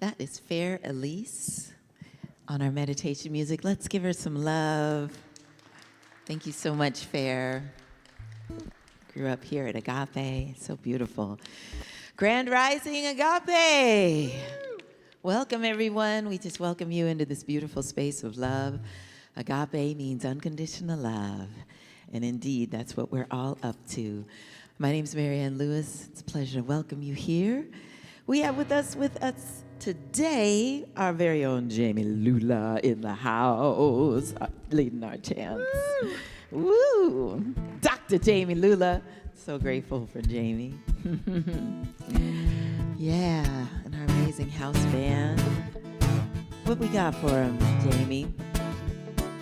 That is Fair Elise on our meditation music. Let's give her some love. Thank you so much, Fair. Grew up here at Agape. So beautiful. Grand Rising Agape. Welcome, everyone. We just welcome you into this beautiful space of love. Agape means unconditional love. And indeed, that's what we're all up to. My name is Marianne Lewis. It's a pleasure to welcome you here. We have with us today our very own Jamie Lula in the house, leading our chants. Woo! Dr. Jamie Lula. So grateful for Jamie. Yeah, and our amazing house band. What we got for him, Jamie?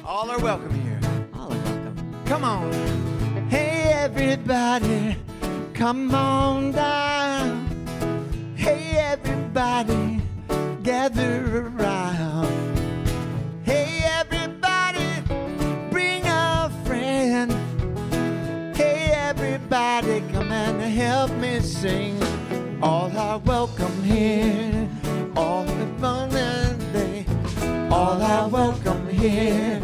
All are welcome here. All are welcome. Come on. Hey, everybody, come on down. Hey, everybody, gather around. Hey, everybody, bring a friend. Hey, everybody, come and help me sing. All are welcome here, all abundantly. All are welcome here,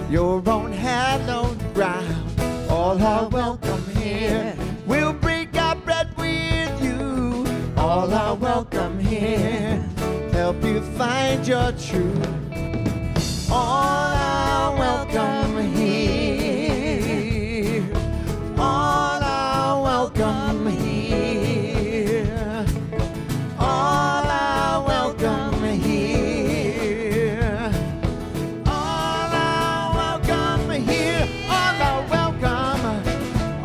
your own hallowed ground. All are welcome here, we'll break our bread with you. All are welcome here, help you find your truth. All are welcome here, all are welcome here, all are welcome here, all are welcome here, all are welcome,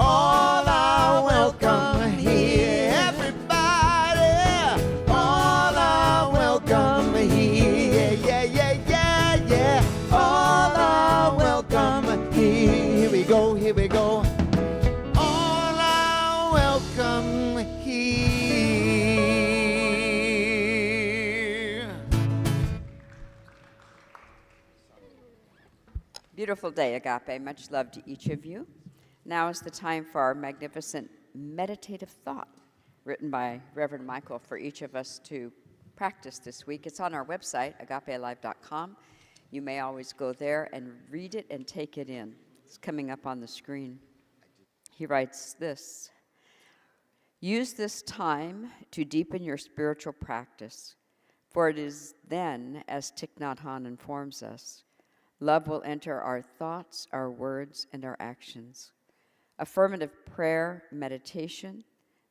all are welcome here. Everybody, all are welcome here. Yeah, yeah, yeah, yeah. All are welcome here. Here we go, here we go. All are welcome here. Beautiful day, Agape. Much love to each of you. Now is the time for our magnificent meditative thought, written by Reverend Michael for each of us to practice this week. It's on our website, agapealive.com. You may always go there and read it and take it in. It's coming up on the screen. He writes this: use this time to deepen your spiritual practice, for it is then, as Thich Nhat Hanh informs us, love will enter our thoughts, our words, and our actions. Affirmative prayer, meditation,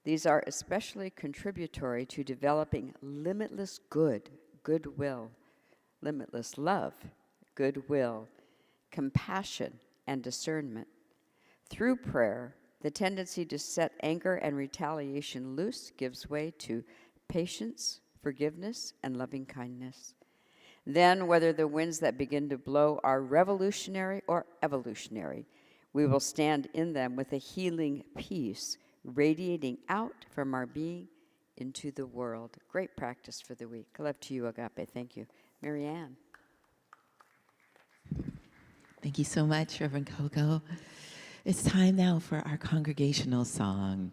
these are especially contributory to developing limitless goodwill, limitless love, goodwill, compassion, and discernment. Through prayer, the tendency to set anger and retaliation loose gives way to patience, forgiveness, and loving kindness. Then, whether the winds that begin to blow are revolutionary or evolutionary, we will stand in them with a healing peace radiating out from our being into the world. Great practice for the week. Love to you, Agape. Thank you. Marianne. Thank you so much, Reverend Coco. It's time now for our congregational song.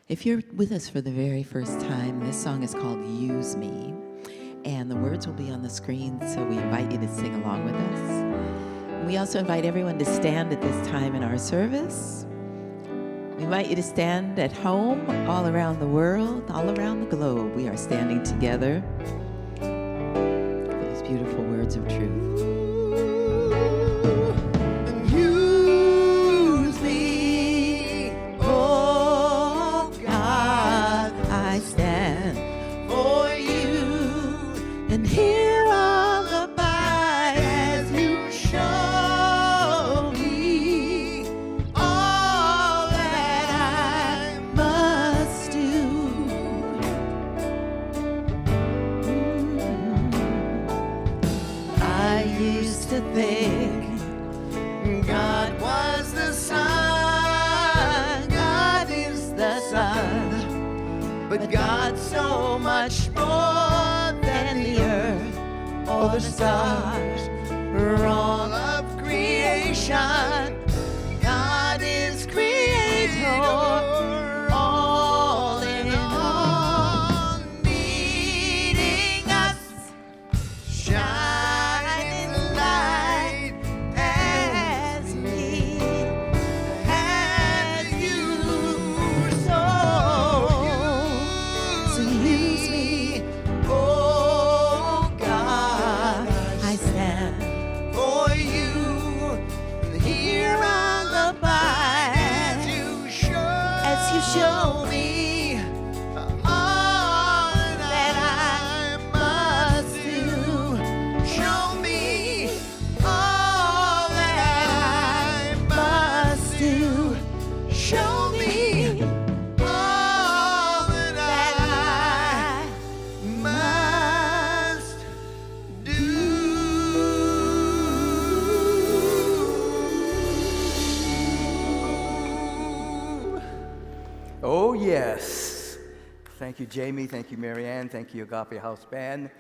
If you're with us for the very first time, this song is called Use Me, and the words will be on the screen, so we invite you to sing along with us. We also invite everyone to stand at this time in our service. We invite you to stand at home, all around the world, all around the globe. We are standing together for these beautiful words of truth. Use me, oh God, I stand for you, and hear all abide as you show me all that I must do. I used to think God was the Son, God is the Son, but God's so much more than the earth or the stars or all of creation. God is creator, all in all, needing use me. Oh God, I stand for you. Here on the vine, as you show me all that I must do. Show me all that I must do. Show me all that I must do. Oh, yes. Thank you, Jamie. Thank you, Marianne. Thank you, Agape House Band.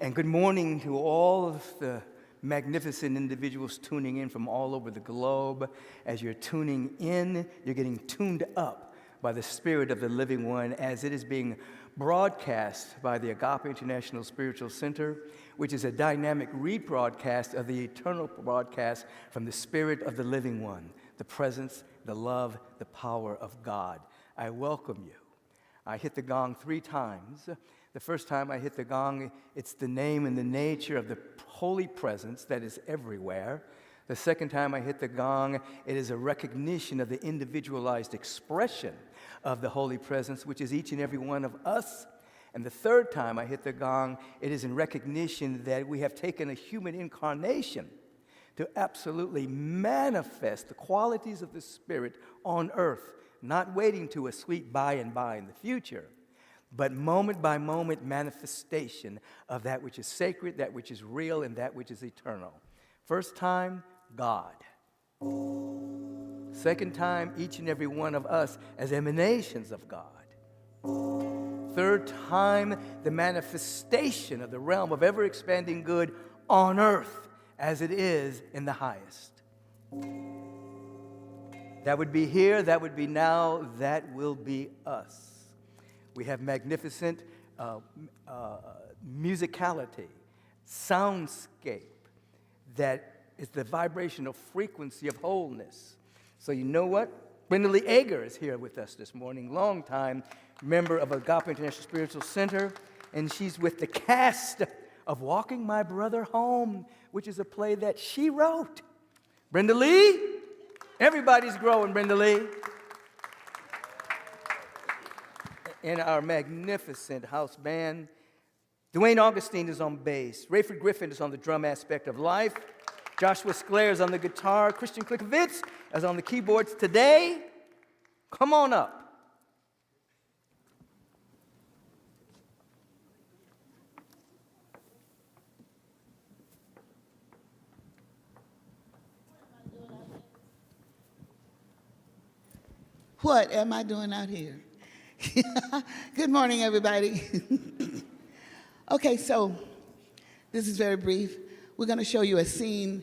And good morning to all of the magnificent individuals tuning in from all over the globe. As you're tuning in, you're getting tuned up by the Spirit of the Living One as it is being broadcast by the Agape International Spiritual Center, which is a dynamic rebroadcast of the eternal broadcast from the Spirit of the Living One, the presence, the love, the power of God. I welcome you. I hit the gong 3 times. The first time I hit the gong, it's the name and the nature of the holy presence that is everywhere. The second time I hit the gong, it is a recognition of the individualized expression of the holy presence, which is each and every one of us. And the third time I hit the gong, it is in recognition that we have taken a human incarnation to absolutely manifest the qualities of the Spirit on earth, not waiting to a sweet by and by in the future, but moment by moment manifestation of that which is sacred, that which is real, and that which is eternal. First time, God. Second time, each and every one of us as emanations of God. Third time, the manifestation of the realm of ever-expanding good on earth as it is in the highest. That would be here, that would be now, that will be us. We have magnificent musicality, soundscape that is the vibrational frequency of wholeness. So you know what? Brenda Lee Ager is here with us this morning, longtime member of Agape International Spiritual Center, and she's with the cast of Walking My Brother Home, which is a play that she wrote. Brenda Lee, everybody's growing, Brenda Lee. And our magnificent house band, Dwayne Augustine is on bass, Rayford Griffin is on the drum aspect of life, Joshua Sclair is on the guitar, Christian Klikowitz is on the keyboards today. Come on up. What am I doing out here? Good morning, everybody. Okay, so this is very brief. We're going to show you a scene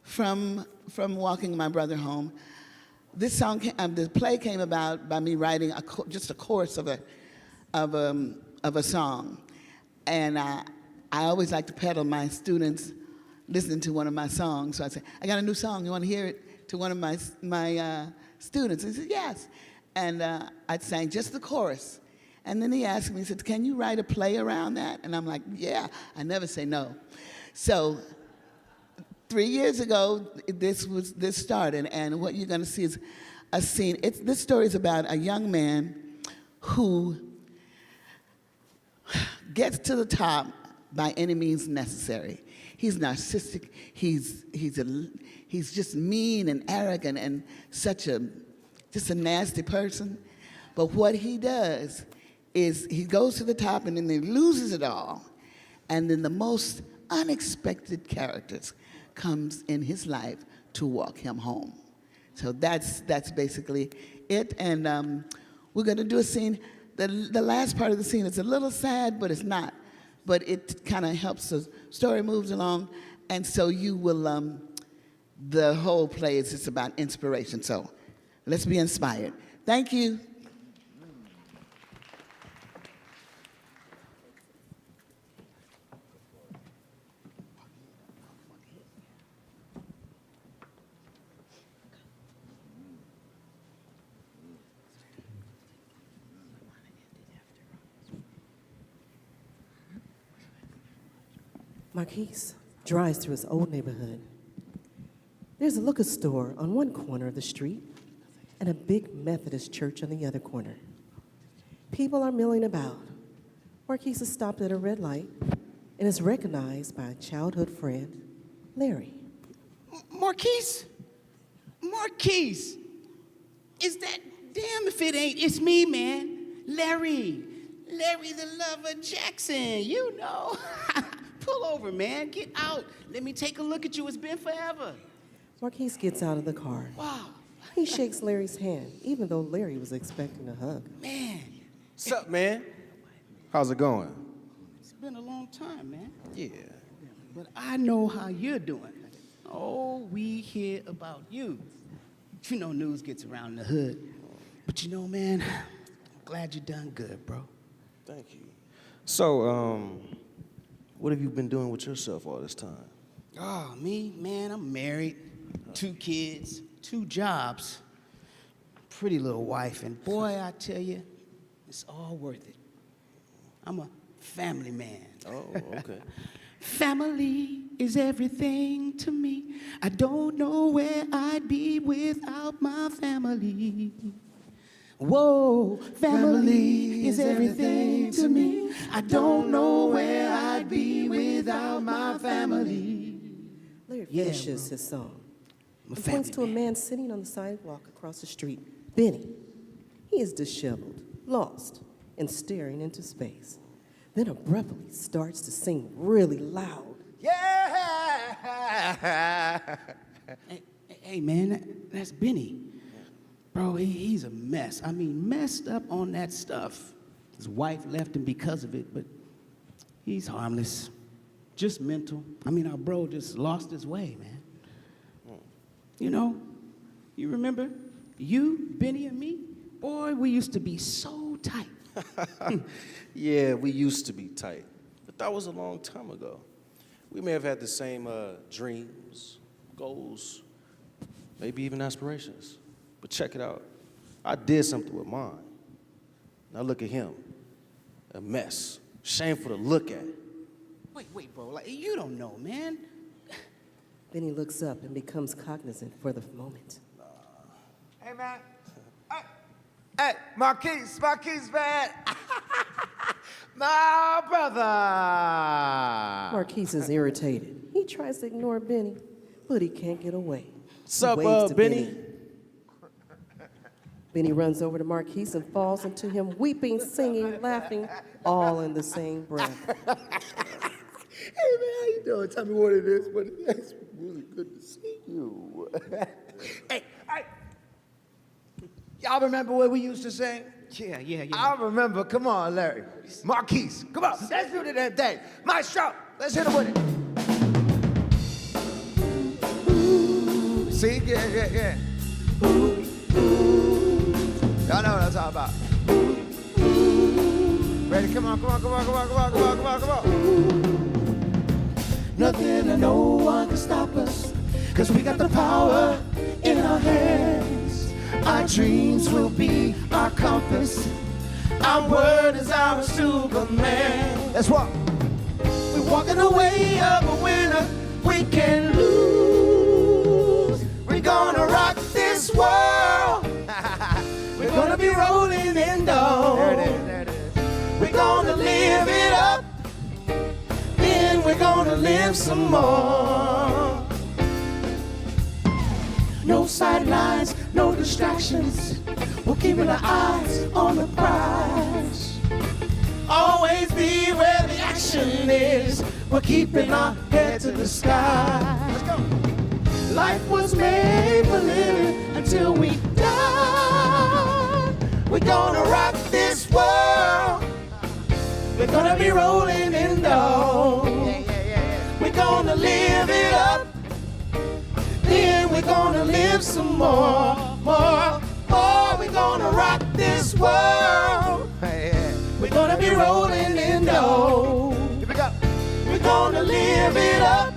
from Walking My Brother Home. This song, the play came about by me writing just a chorus of a song, and I always like to peddle my students listening to one of my songs. So I say, I got a new song. You want to hear it? To one of my students. And he said, yes. And I sang just the chorus. And then he asked me, he said, can you write a play around that? And I'm like, yeah, I never say no. So 3 years ago, this started. And what you're going to see is a scene. This story is about a young man who gets to the top by any means necessary. He's narcissistic. He's just mean and arrogant and just a nasty person. But what he does is he goes to the top and then he loses it all. And then the most unexpected characters comes in his life to walk him home. So that's basically it. And we're going to do a scene. The last part of the scene is a little sad, but it's not. But it kind of helps the story moves along. And so you will, the whole play is just about inspiration. So let's be inspired. Thank you. Marquise drives through his old neighborhood. There's a liquor store on one corner of the street and a big Methodist church on the other corner. People are milling about. Marquise is stopped at a red light and is recognized by a childhood friend, Larry. Marquise? Marquise! Is that, damn if it ain't, it's me, man. Larry the Lover Jackson, you know. Pull over, man, get out. Let me take a look at you, it's been forever. Marquise gets out of the car. Wow, He shakes Larry's hand, even though Larry was expecting a hug. man, What's up, man? How's it going? it's been a long time, man. Yeah. But I know how you're doing. Oh, we hear about you. You know news gets around the hood. But you know, man, I'm glad you done good, bro. Thank you. So, what have you been doing with yourself all this time? Oh, me, man, I'm married, 2 kids, 2 jobs, pretty little wife, and boy, I tell you, it's all worth it. I'm a family man. Oh, okay. Family is everything to me. I don't know where I'd be without my family. Whoa, family is everything to me. I don't know where I'd be without my family. Larry Yeah, finishes bro. his song I'm a and points to a family man. man sitting on the sidewalk across the street, Benny. He is disheveled, lost, and staring into space. Then abruptly starts to sing really loud. Yeah! Hey, man, that's Benny. Bro, he's a mess. I mean, messed up on that stuff. His wife left him because of it, but he's harmless. Just mental. I mean, our bro just lost his way, man. You know, you remember you, Benny, and me? Boy, we used to be so tight. Yeah, we used to be tight, but that was a long time ago. We may have had the same dreams, goals, maybe even aspirations. But check it out. I did something with mine. Now look at him. A mess. Shameful to look at. Wait, bro. Like, you don't know, man. Benny looks up and becomes cognizant for the moment. Hey, man. Hey, Marquise, man. My brother. Marquise is irritated. He tries to ignore Benny, but he can't get away. What's He up, waves to Benny? Benny runs over to Marquise and falls into him, weeping, singing, laughing, all in the same breath. Hey, man, how you doing? Tell me what it is, but it's really good to see you. Hey. Y'all remember what we used to sing? Yeah. I remember. Come on, Larry. Marquise, come on. Let's do the damn thing. Maestro, let's hit it with it. See? Yeah. Y'all know what I'm talking about. Ready? Come on. Nothing and no one can stop us, 'cause we got the power in our hands. Our dreams will be our compass. Our word is our Superman. That's what. We're walking the way of a winner. We can lose. We're gonna rock this world. We're gonna be rolling in dough. There it is. We're gonna live it up. Then we're gonna live some more. No sidelines, no distractions. We're keeping our eyes on the prize. Always be where the action is. We're keeping our head to the sky. Let's go. Life was made for living until we die. We're gonna rock this world. We're gonna be rolling in dough. We're gonna live it up. Then we're gonna live some more. We're gonna rock this world. We're gonna be rolling in dough. Here we go. We're gonna live it up.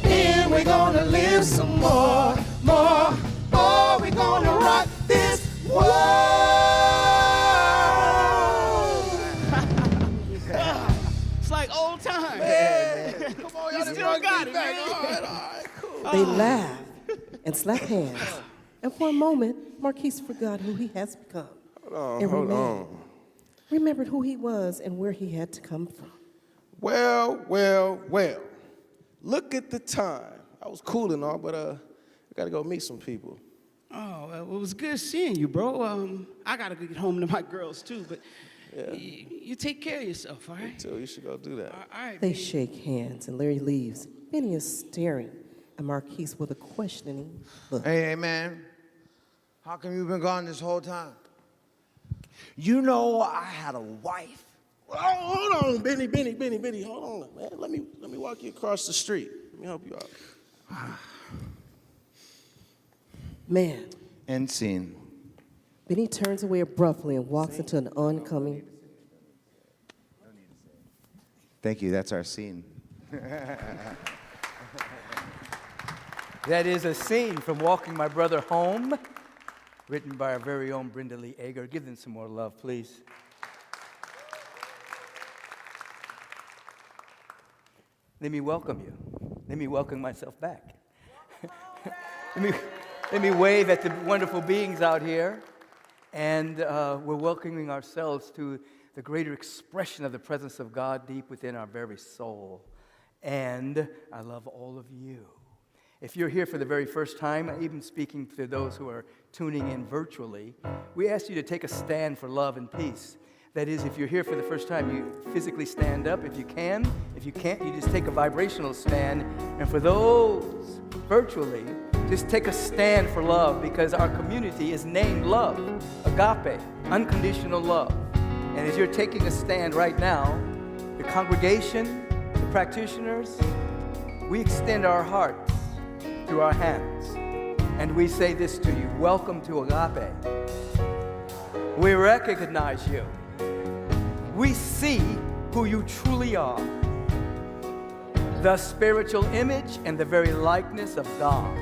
Then we're gonna live some more. We're gonna rock this world. It's like old times. Yeah. Come on, y'all still got it, back. man. All right, cool. They laughed and slapped hands. And for a moment, Marquise forgot who he has become. Hold on. Remembered who he was and where he had to come from. Well. Look at the time. I was cool and all, but I got to go meet some people. Oh, well, it was good seeing you, bro. I got to get home to my girls, too, but you take care of yourself, all right? So you should go do that. All right. They shake hands and Larry leaves. Benny is staring at Marquise with a questioning look. Hey, man. How come you've been gone this whole time? You know I had a wife. Oh, hold on, Benny. Hold on, man. Let me walk you across the street. Let me help you out. Man. End scene. Benny turns away abruptly and walks into an oncoming. Thank you. That's our scene. That is a scene from Walking My Brother Home, written by our very own Brenda Lee Ager. Give them some more love, please. Let me welcome you. Let me welcome myself back. let me wave at the wonderful beings out here. And we're welcoming ourselves to the greater expression of the presence of God deep within our very soul. And I love all of you. If you're here for the very first time, even speaking to those who are tuning in virtually, we ask you to take a stand for love and peace. That is, if you're here for the first time, you physically stand up if you can. If you can't, you just take a vibrational stand. And for those virtually, just take a stand for love, because our community is named love, agape, unconditional love. And as you're taking a stand right now, the congregation, the practitioners, we extend our hearts through our hands. And we say this to you: welcome to Agape. We recognize you. We see who you truly are, the spiritual image and the very likeness of God.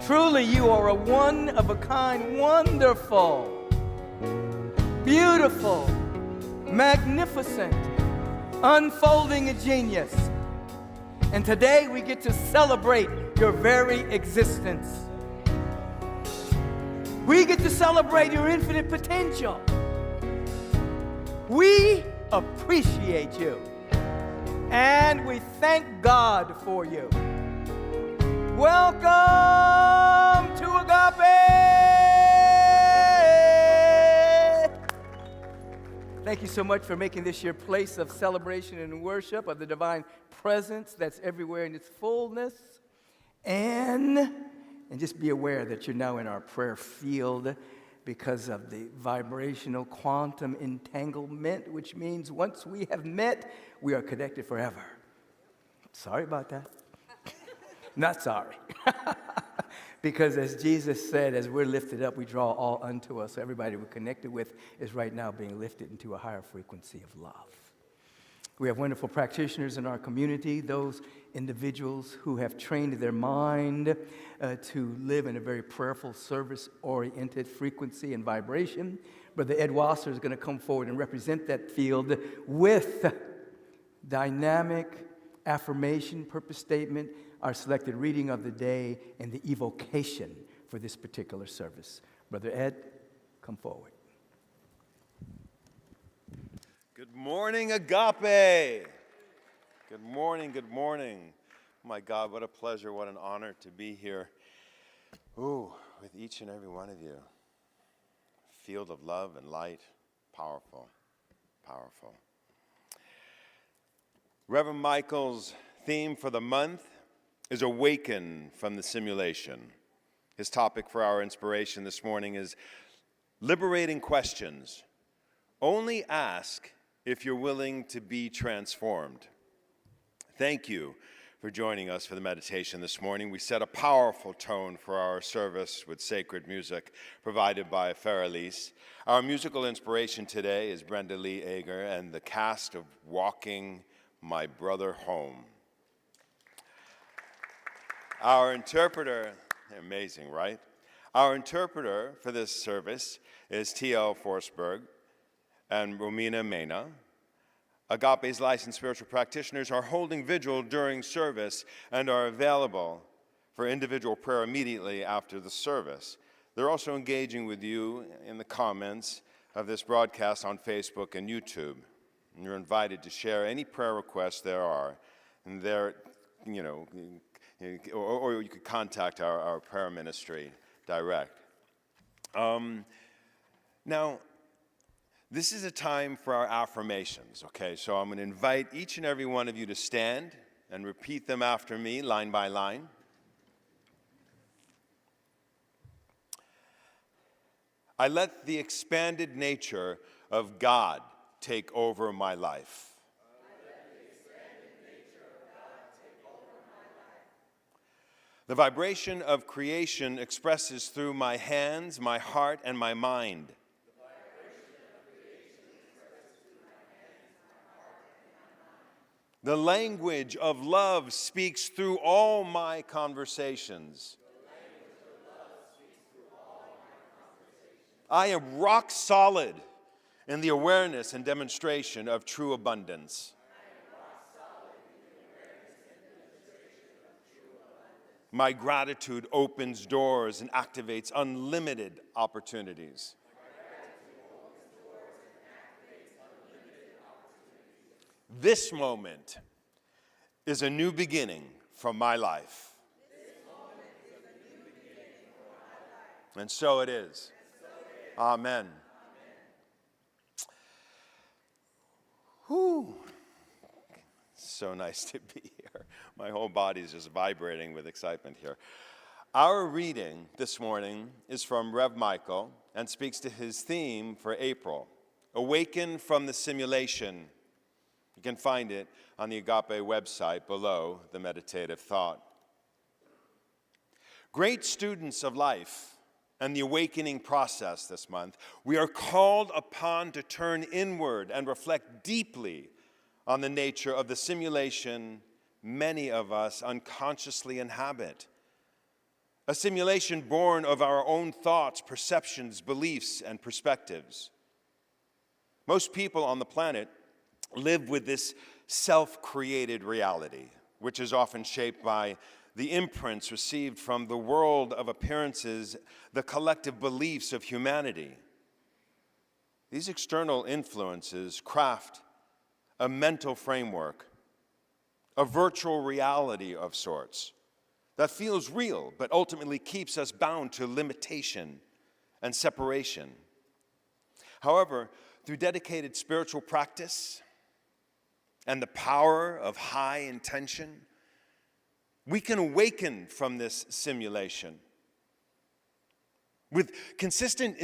Truly, you are a one-of-a-kind, wonderful, beautiful, magnificent, unfolding genius. And today we get to celebrate your very existence. We get to celebrate your infinite potential. We appreciate you, and we thank God for you. Welcome to Agape! Thank you so much for making this your place of celebration and worship of the divine presence that's everywhere in its fullness. And just be aware that you're now in our prayer field because of the vibrational quantum entanglement, which means once we have met, we are connected forever. Sorry about that. Not sorry. Because as Jesus said, as we're lifted up, we draw all unto us. So everybody we're connected with is right now being lifted into a higher frequency of love. We have wonderful practitioners in our community, those individuals who have trained their mind to live in a very prayerful, service-oriented frequency and vibration. Brother Ed Wasser is going to come forward and represent that field with dynamic affirmation, purpose statement, our selected reading of the day, and the evocation for this particular service. Brother Ed, come forward. Good morning, Agape. Good morning, good morning. Oh my God, what a pleasure, what an honor to be here. Ooh, with each and every one of you. Field of love and light, powerful, powerful. Reverend Michael's theme for the month is Awaken from the Simulation. His topic for our inspiration this morning is Liberating Questions. Only ask if you're willing to be transformed. Thank you for joining us for the meditation this morning. We set a powerful tone for our service with sacred music provided by Farrelise. Our musical inspiration today is Brenda Lee Ager and the cast of Walking My Brother Home. Our interpreter, amazing, right? Our interpreter for this service is T.L. Forsberg and Romina Mena. Agape's licensed spiritual practitioners are holding vigil during service and are available for individual prayer immediately after the service. They're also engaging with you in the comments of this broadcast on Facebook and YouTube. And you're invited to share any prayer requests there are, and there, or you could contact our prayer ministry direct. Now, this is a time for our affirmations, okay? So I'm going to invite each and every one of you to stand and repeat them after me, line by line. I let the expanded nature of God take over my life. The vibration of creation expresses through my hands, my heart, and my mind. The language of love speaks through all my conversations. I am rock solid in the awareness and demonstration of true abundance. My gratitude opens doors and activates unlimited opportunities. This moment is a new beginning for my life. And so it is. Amen. Whew. So nice to be here. My whole body is just vibrating with excitement here. Our reading this morning is from Rev Michael and speaks to his theme for April, Awaken from the Simulation. You can find it on the Agape website below the meditative thought. Great students of life and the awakening process this month, we are called upon to turn inward and reflect deeply on the nature of the simulation many of us unconsciously inhabit. A simulation born of our own thoughts, perceptions, beliefs, and perspectives. Most people on the planet live with this self-created reality, which is often shaped by the imprints received from the world of appearances, the collective beliefs of humanity. These external influences craft a mental framework, a virtual reality of sorts that feels real, but ultimately keeps us bound to limitation and separation. However, through dedicated spiritual practice and the power of high intention, we can awaken from this simulation. With consistent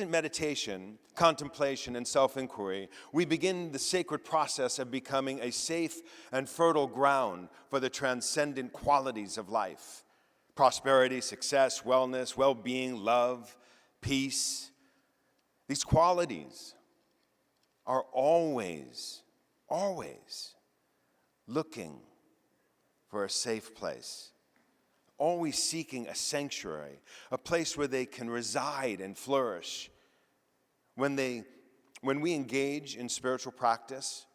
meditation, contemplation, and self-inquiry, we begin the sacred process of becoming a safe and fertile ground for the transcendent qualities of life: prosperity, success, wellness, well-being, love, peace. These qualities are always looking for a safe place, always seeking a sanctuary, a place where they can reside and flourish. When we engage in spiritual practice,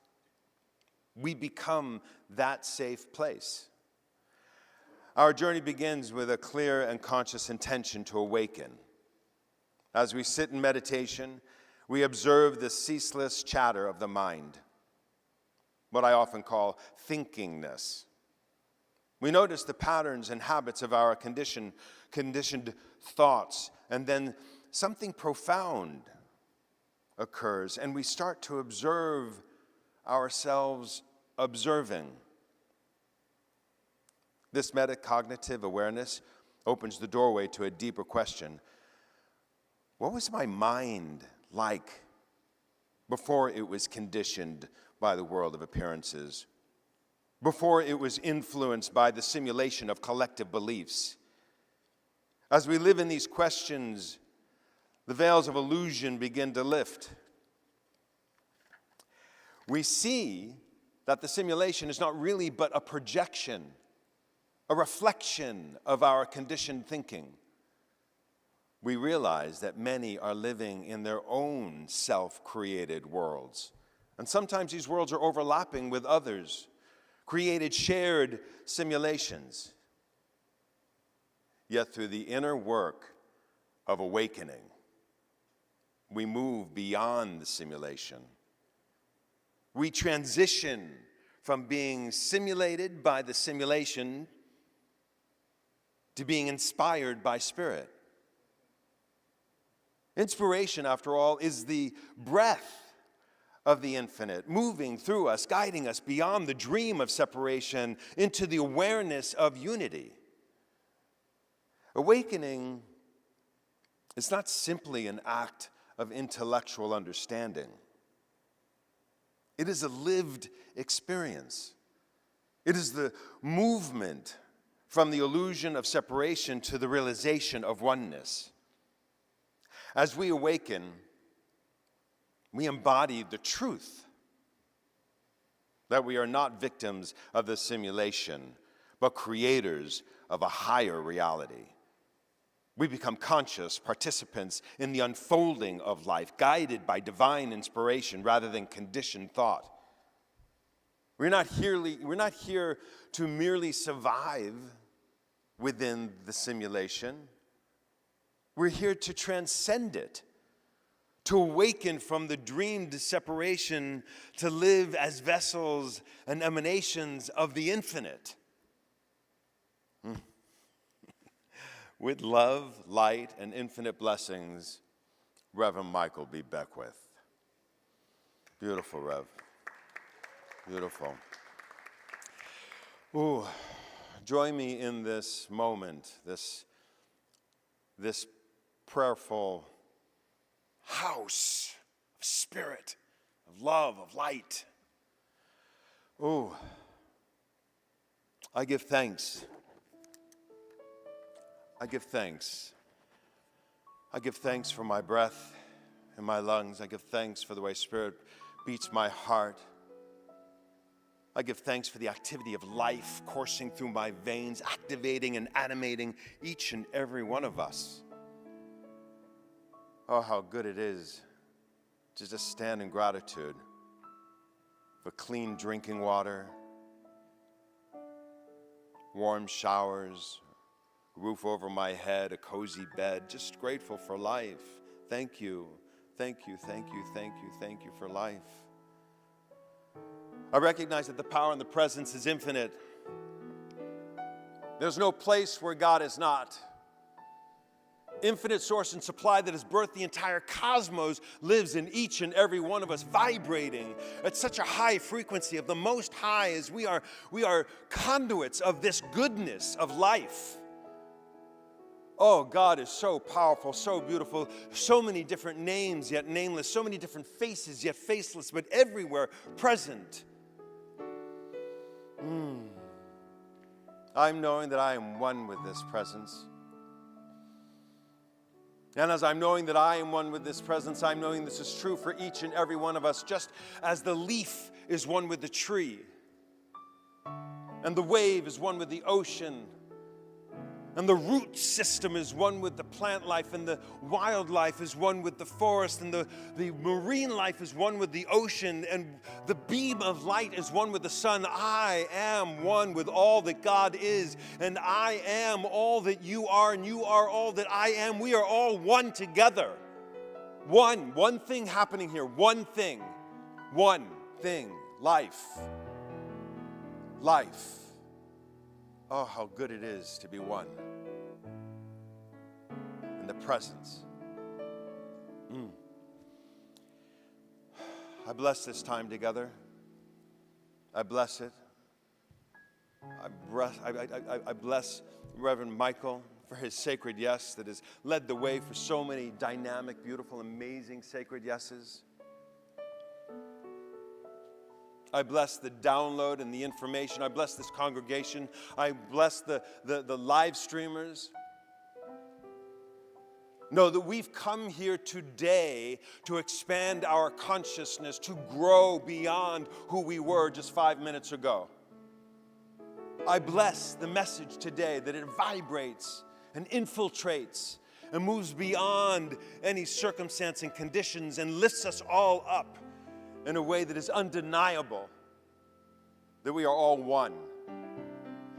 we become that safe place. Our journey begins with a clear and conscious intention to awaken. As we sit in meditation, we observe the ceaseless chatter of the mind, what I often call thinkingness. We notice the patterns and habits of our conditioned thoughts, and then something profound occurs, and we start to observe ourselves observing. This metacognitive awareness opens the doorway to a deeper question. What was my mind like before it was conditioned by the world of appearances? Before it was influenced by the simulation of collective beliefs? As we live in these questions, the veils of illusion begin to lift. We see that the simulation is not really but a projection, a reflection of our conditioned thinking. We realize that many are living in their own self-created worlds And sometimes these worlds are overlapping with others, created shared simulations. Yet through the inner work of awakening, we move beyond the simulation. We transition from being simulated by the simulation to being inspired by Spirit. Inspiration, after all, is the breath of the infinite, moving through us, guiding us beyond the dream of separation into the awareness of unity. Awakening is not simply an act of intellectual understanding. It is a lived experience. It is the movement from the illusion of separation to the realization of oneness. As we awaken, we embody the truth that we are not victims of the simulation, but creators of a higher reality. We become conscious participants in the unfolding of life, guided by divine inspiration rather than conditioned thought. We're not here to merely survive within the simulation. We're here to transcend it, to awaken from the dreamed separation, to live as vessels and emanations of the infinite. With love, light, and infinite blessings, Reverend Michael B. Beckwith. Beautiful, Rev. Beautiful. Ooh, join me in this moment, this prayerful house of spirit, of love, of light. Ooh, I give thanks. I give thanks. I give thanks for my breath in my lungs. I give thanks for the way Spirit beats my heart. I give thanks for the activity of life coursing through my veins, activating and animating each and every one of us. Oh, how good it is to just stand in gratitude for clean drinking water, warm showers, roof over my head, a cozy bed, just grateful for life. Thank you, thank you, thank you, thank you, thank you for life. I recognize that the power and the presence is infinite. There's no place where God is not. Infinite source and supply that has birthed the entire cosmos lives in each and every one of us, vibrating at such a high frequency of the Most High as we are conduits of this goodness of life. Oh, God is so powerful, so beautiful, so many different names yet nameless, so many different faces yet faceless, but everywhere present. I'm knowing that I am one with this presence. And as I'm knowing that I am one with this presence, I'm knowing this is true for each and every one of us, just as the leaf is one with the tree, and the wave is one with the ocean, and the root system is one with the plant life, and the wildlife is one with the forest, and the marine life is one with the ocean, and the beam of light is one with the sun. I am one with all that God is, and I am all that you are, and you are all that I am. We are all one together. One thing happening here. One thing, life. Life. Oh, how good it is to be one in the presence. I bless this time together. I bless it. I bless Reverend Michael for his sacred yes that has led the way for so many dynamic, beautiful, amazing sacred yeses. I bless the download and the information. I bless this congregation. I bless the live streamers. Know that we've come here today to expand our consciousness, to grow beyond who we were just 5 minutes ago. I bless the message today that it vibrates and infiltrates and moves beyond any circumstance and conditions and lifts us all up in a way that is undeniable that we are all one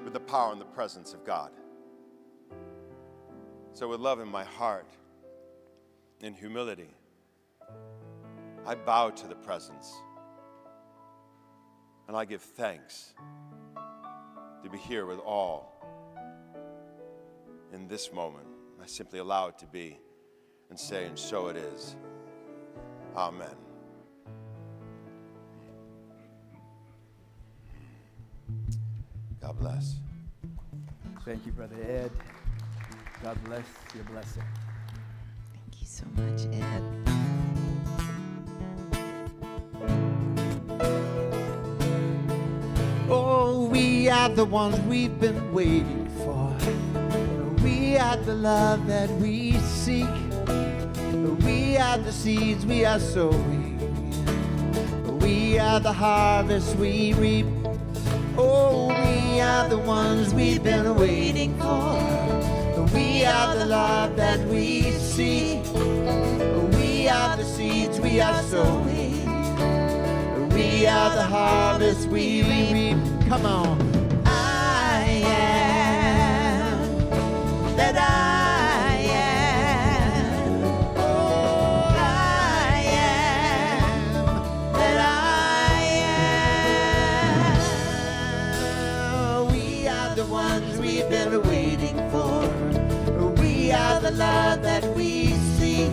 with the power and the presence of God. So with love in my heart, in humility, I bow to the presence and I give thanks to be here with all in this moment. I simply allow it to be and say, and so it is. Amen. God bless. Thank you, Brother Ed. God bless your blessing. Thank you so much, Ed. Oh, we are the ones we've been waiting for. We are the love that we seek. We are the seeds we are sowing. We are the harvest we reap. Oh, we are the ones we've been waiting for. We are the love that we see. We are the seeds we are sowing. We are the harvest we reap. Come on. I am that I am. Oh, I am that I am. We are the ones we've been waiting for. We are the love that we see.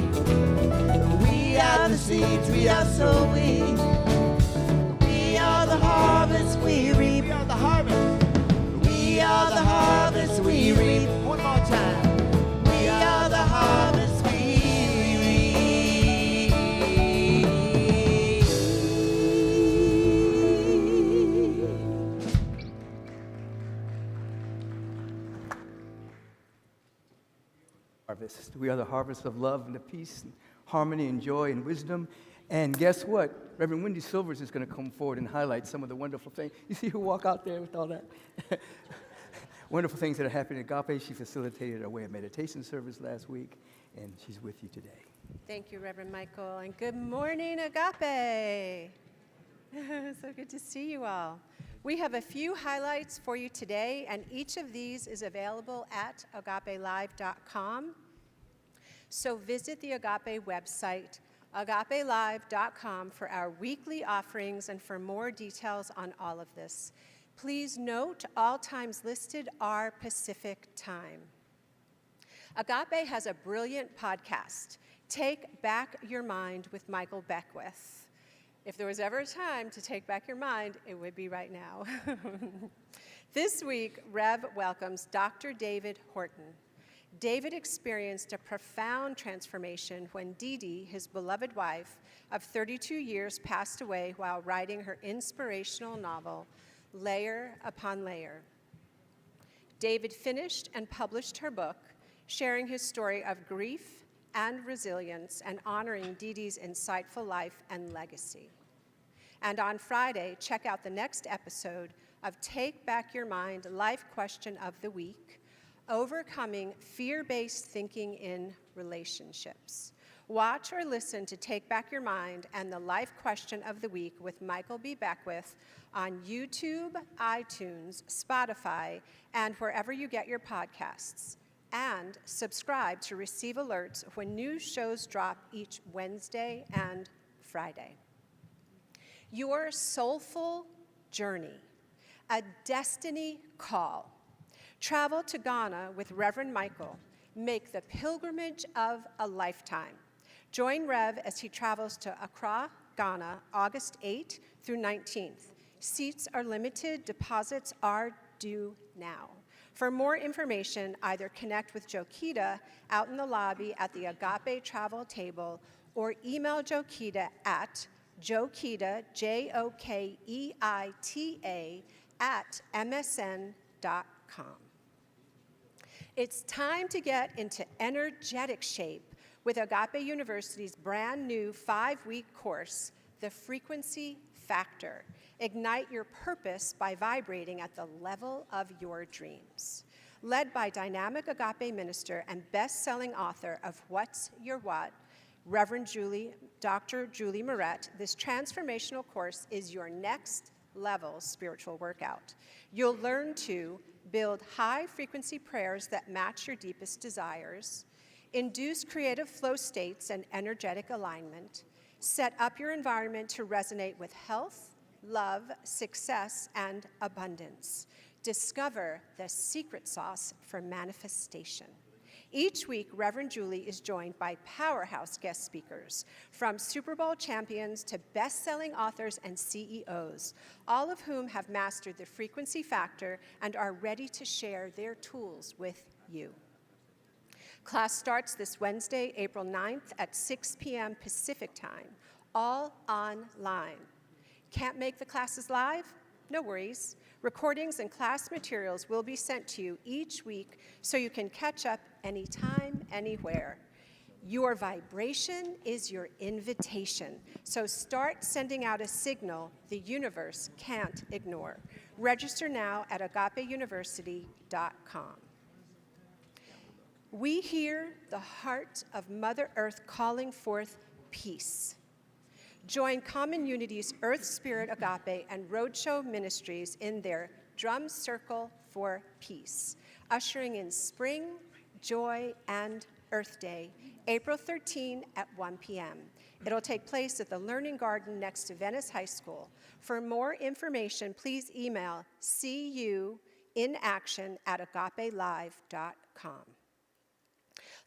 We are the seeds we are sowing. We are the harvest we reap. We are the harvest. We are the harvest we reap. One more time. We are the harvest we reap. Harvest. We are the harvest of love and of peace and harmony and joy and wisdom. And guess what? Reverend Wendy Silvers is going to come forward and highlight some of the wonderful things. You see her walk out there with all that? Wonderful things that are happening at Agape. She facilitated our way of meditation service last week, and she's with you today. Thank you, Reverend Michael, and good morning, Agape. So good to see you all. We have a few highlights for you today, and each of these is available at agapelive.com. So visit the Agape website, agapelive.com, for our weekly offerings and for more details on all of this. Please note all times listed are Pacific time. Agape has a brilliant podcast, Take Back Your Mind with Michael Beckwith. If there was ever a time to take back your mind, it would be right now. This week, Rev welcomes Dr. David Horton. David experienced a profound transformation when Dee Dee, his beloved wife of 32 years, passed away while writing her inspirational novel, Layer Upon Layer. David finished and published her book, sharing his story of grief and resilience and honoring Dee Dee's insightful life and legacy. And on Friday, check out the next episode of Take Back Your Mind Life Question of the Week, Overcoming Fear-Based Thinking in Relationships. Watch or listen to Take Back Your Mind and the Life Question of the Week with Michael B. Beckwith on YouTube, iTunes, Spotify, and wherever you get your podcasts. And subscribe to receive alerts when new shows drop each Wednesday and Friday. Your soulful journey, a destiny call. Travel to Ghana with Reverend Michael. Make the pilgrimage of a lifetime. Join Rev as he travels to Accra, Ghana, August 8th through 19th. Seats are limited, deposits are due now. For more information, either connect with Jokita out in the lobby at the Agape travel table or email Jokita at Jokita, Jokeita, @msn.com. It's time to get into energetic shape with Agape University's brand new 5-week course, The Frequency Factor. Ignite your purpose by vibrating at the level of your dreams. Led by dynamic Agape minister and best-selling author of What's Your What, Dr. Julie Moret, this transformational course is your next level spiritual workout. You'll learn to build high-frequency prayers that match your deepest desires, induce creative flow states and energetic alignment, set up your environment to resonate with health, love, success, and abundance. Discover the secret sauce for manifestation. Each week, Reverend Julie is joined by powerhouse guest speakers, from Super Bowl champions to best-selling authors and CEOs, all of whom have mastered the frequency factor and are ready to share their tools with you. Class starts this Wednesday, April 9th at 6 p.m. Pacific time, all online. Can't make the classes live? No worries. Recordings and class materials will be sent to you each week so you can catch up anytime, anywhere. Your vibration is your invitation, so start sending out a signal the universe can't ignore. Register now at agapeuniversity.com. We hear the heart of Mother Earth calling forth peace. Join Common Unity's Earth Spirit Agape and Roadshow Ministries in their Drum Circle for Peace, ushering in spring, joy, and Earth Day, April 13 at 1 p.m. It'll take place at the Learning Garden next to Venice High School. For more information, please email cuinaction@agapelive.com.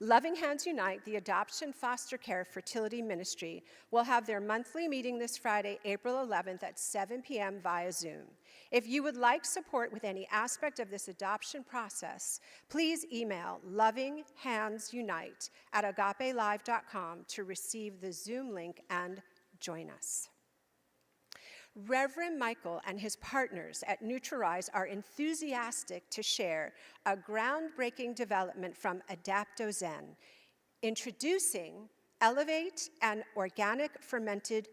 Loving Hands Unite, the Adoption, Foster Care, Fertility Ministry, will have their monthly meeting this Friday, April 11th at 7 p.m. via Zoom. If you would like support with any aspect of this adoption process, please email lovinghandsunite@agapelive.com to receive the Zoom link and join us. Reverend Michael and his partners at Nutri-Rise are enthusiastic to share a groundbreaking development from Adaptozen, introducing Elevate and Organic Fermented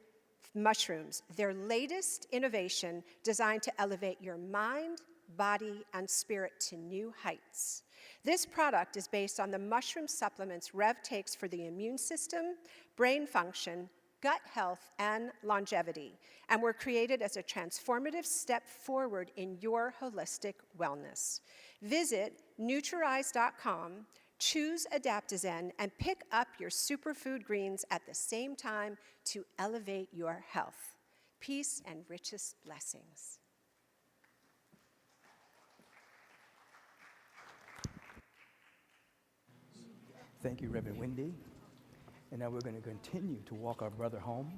Mushrooms, their latest innovation designed to elevate your mind, body, and spirit to new heights. This product is based on the mushroom supplements Rev takes for the immune system, brain function, gut health, and longevity, and were created as a transformative step forward in your holistic wellness. Visit Nutri-Rise.com, choose Adaptozen, and pick up your superfood greens at the same time to elevate your health. Peace and richest blessings. Thank you, Reverend Wendy. And now we're going to continue to walk our brother home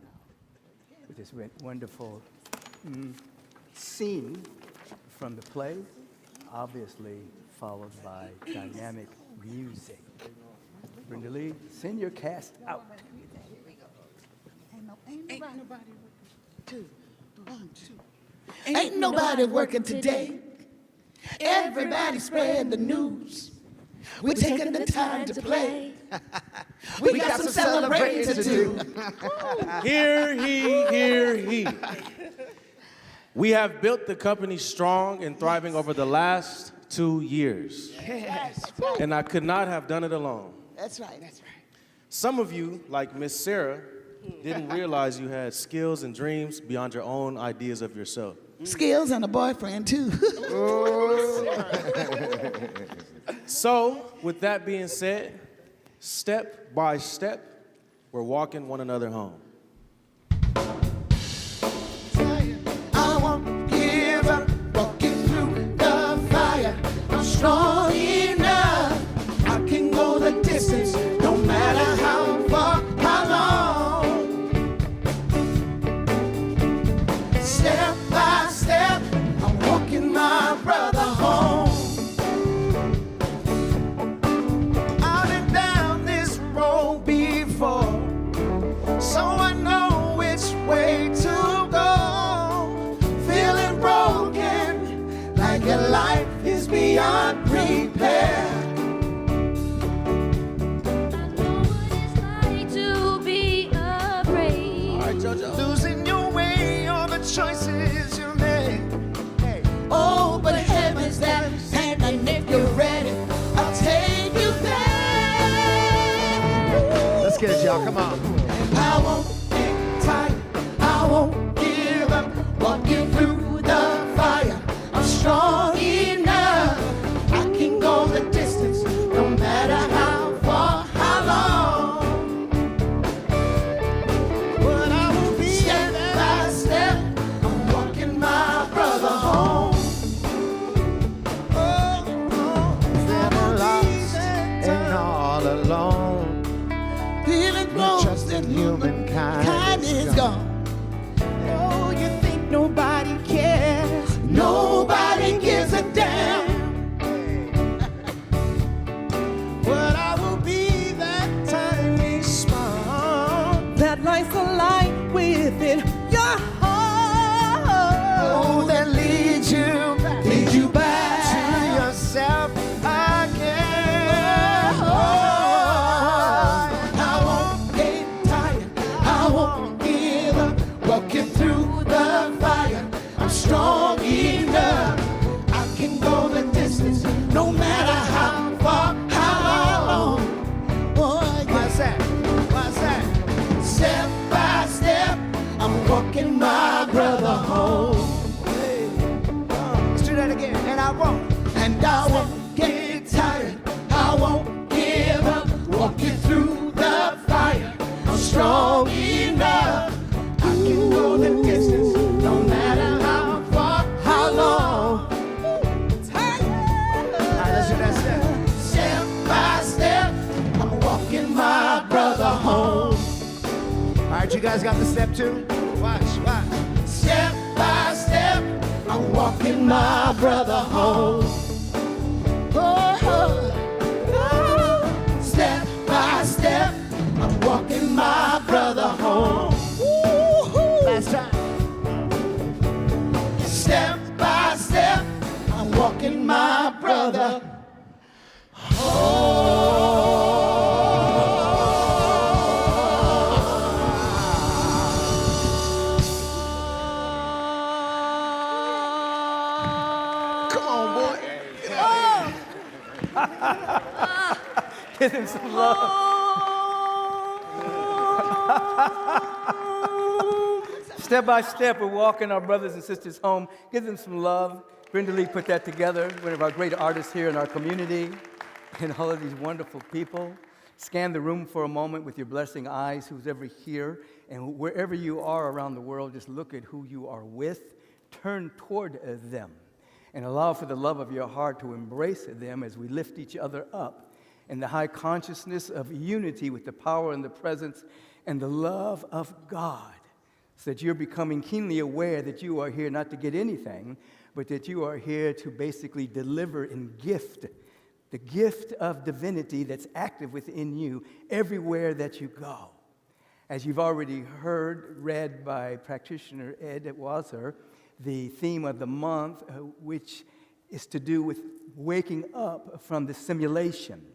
with this wonderful scene from the play, obviously followed by dynamic music. Brenda Lee, send your cast out. Ain't nobody working today. Everybody spread the news. We're taking the time to play. We got some celebrating to do. Hear he, hear he. We have built the company strong and thriving over the last 2 years. Yes. And I could not have done it alone. That's right, that's right. Some of you, like Miss Sarah, didn't realize you had skills and dreams beyond your own ideas of yourself. Skills and a boyfriend, too. So, with that being said, step by step, we're walking one another home. I won't give up, walking through the fire. I'm strong enough. I can go the distance, no matter how far, how long. Step by step, I'm walking my brother home. I've been down this road before, so I know which way to go. Feeling broken, like your life is beyond repair. Losing your way, all the choices you made. Hey. Oh, but heaven's that, and if you're ready, I'll take you there. Let's get it, y'all. y'all. Come on. I won't get tired, I won't give up, walking through the fire. I'm strong enough, I can go the distance, no matter how far, how long. But I will be step by step, I'm walking my brother home. Feeling lost and all alone. Feeling No close, trust in humankind. kind is gone. Oh, you think nobody cares? Nobody gives a damn. But I will be that tiny spark That lights a light within your heart. oh, that leads you back To yourself again. I won't get tired, I won't give up, walking through the fire. I'm strong enough, I can go the distance, no matter how far, how long. Boy, What's that? What's that? step by step, I'm walking my brother home. Let's do that again. And I won't. And I won't get tired, I won't give up, walking through the fire. I'm strong enough, I can go the distance, no matter how far, how long. All right, let's do that step. Step by step, I'm walking my brother home. All right, you guys got the step too? Watch. Step by step, I'm walking my brother home. Oh, step by step, I'm walking my brother home. Last time. Step by step, I'm walking my brother Come on, boy. Give him some love. Step by step, we're walking our brothers and sisters home. Give them some love. Brenda Lee put that together, one of our great artists here in our community, and all of these wonderful people. Scan the room for a moment with your blessing eyes, who's ever here, and wherever you are around the world, just look at who you are with. Turn toward them, and allow for the love of your heart to embrace them as we lift each other up in the high consciousness of unity with the power and the presence and the love of God, so that you're becoming keenly aware that you are here not to get anything, but that you are here to basically deliver and gift the gift of divinity that's active within you everywhere that you go. As you've already heard, read by practitioner Ed Wasser, the theme of the month, which is to do with waking up from the simulation.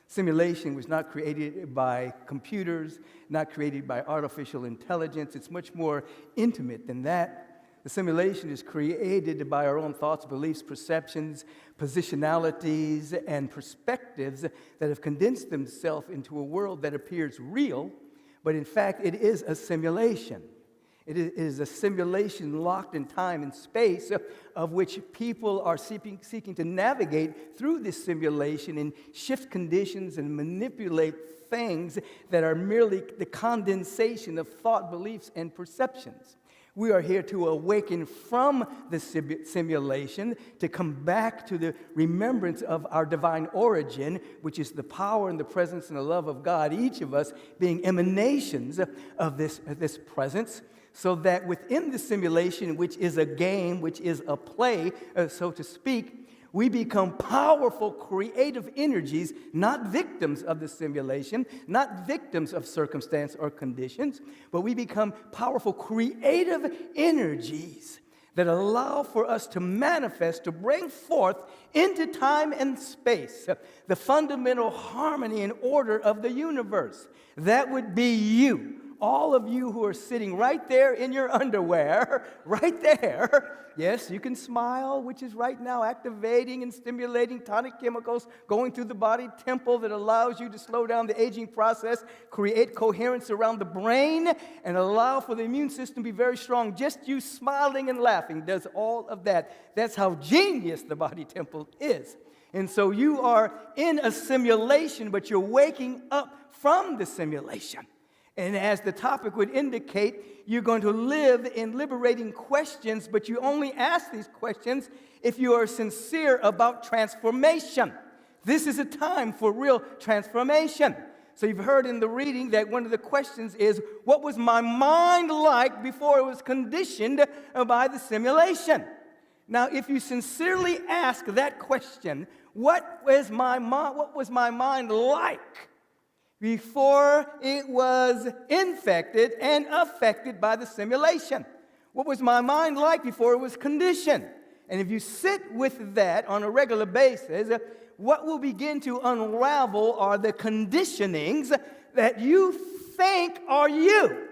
Simulation was not created by computers, not created by artificial intelligence. It's much more intimate than that. The simulation is created by our own thoughts, beliefs, perceptions, positionalities, and perspectives that have condensed themselves into a world that appears real, but in fact, it is a simulation. It is a simulation locked in time and space of which people are seeking to navigate through this simulation and shift conditions and manipulate things that are merely the condensation of thought, beliefs, and perceptions. We are here to awaken from the simulation, to come back to the remembrance of our divine origin, which is the power and the presence and the love of God, each of us being emanations of this presence, so that within the simulation, which is a game, which is a play, so to speak, we become powerful creative energies, not victims of the simulation, not victims of circumstance or conditions, but we become powerful creative energies that allow for us to manifest, to bring forth into time and space the fundamental harmony and order of the universe. That would be you all of you who are sitting right there in your underwear, right there. Yes, you can smile, which is right now activating and stimulating tonic chemicals going through the body temple that allows you to slow down the aging process, create coherence around the brain, and allow for the immune system to be very strong. Just you smiling and laughing does all of that. That's how genius the body temple is. And so you are in a simulation, but you're waking up from the simulation. And as the topic would indicate, you're going to live in liberating questions, but you only ask these questions if you are sincere about transformation. This is a time for real transformation. So you've heard in the reading that one of the questions is, what was my mind like before it was conditioned by the simulation? Now, if you sincerely ask that question, what was my mind like before it was infected and affected by the simulation? What was my mind like before it was conditioned? And if you sit with that on a regular basis, what will begin to unravel are the conditionings that you think are you.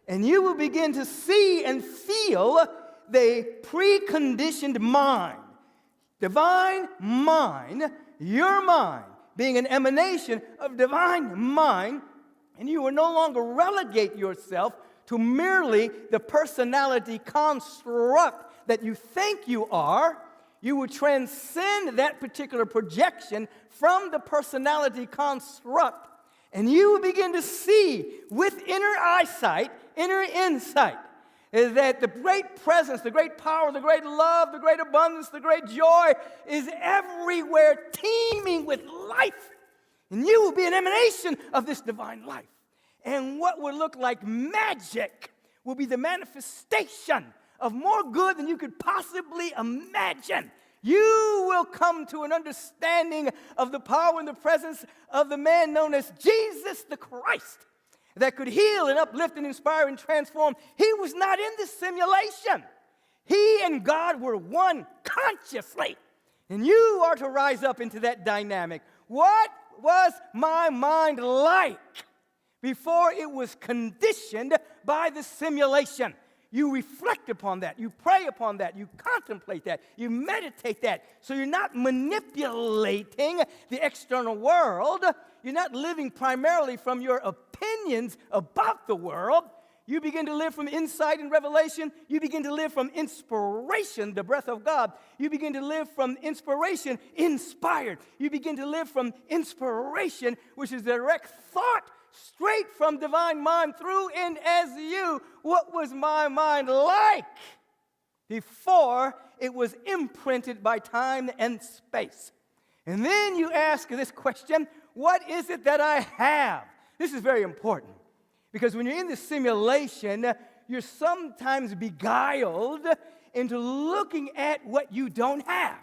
And you will begin to see and feel the preconditioned mind. Divine mind, your mind, being an emanation of divine mind, and you will no longer relegate yourself to merely the personality construct that you think you are. You will transcend that particular projection from the personality construct, and you will begin to see with inner eyesight, inner insight, is that the great presence, the great power, the great love, the great abundance, the great joy is everywhere, teeming with life. And you will be an emanation of this divine life. And what would look like magic will be the manifestation of more good than you could possibly imagine. You will come to an understanding of the power and the presence of the man known as Jesus the Christ, that could heal and uplift and inspire and transform. He was not in this simulation. He and God were one consciously. And you are to rise up into that dynamic. What was my mind like before it was conditioned by the simulation? You reflect upon that. You pray upon that. You contemplate that. You meditate that. So you're not manipulating the external world. You're not living primarily from your opinions about the world. You begin to live from insight and revelation. You begin to live from inspiration, the breath of God. You begin to live from inspiration, inspired. You begin to live from inspiration, which is direct thought, straight from divine mind through and as you. What was my mind like before it was imprinted by time and space? And then you ask this question, what is it that I have? This is very important, because when you're in the simulation, you're sometimes beguiled into looking at what you don't have.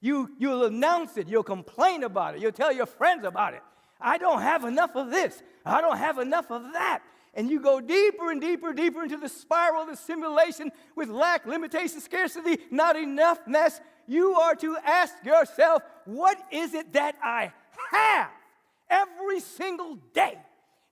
You'll announce it. You'll complain about it. You'll tell your friends about it. I don't have enough of this. I don't have enough of that. And you go deeper and deeper, deeper into the spiral of the simulation with lack, limitation, scarcity, not enoughness. You are to ask yourself, what is it that I have every single day?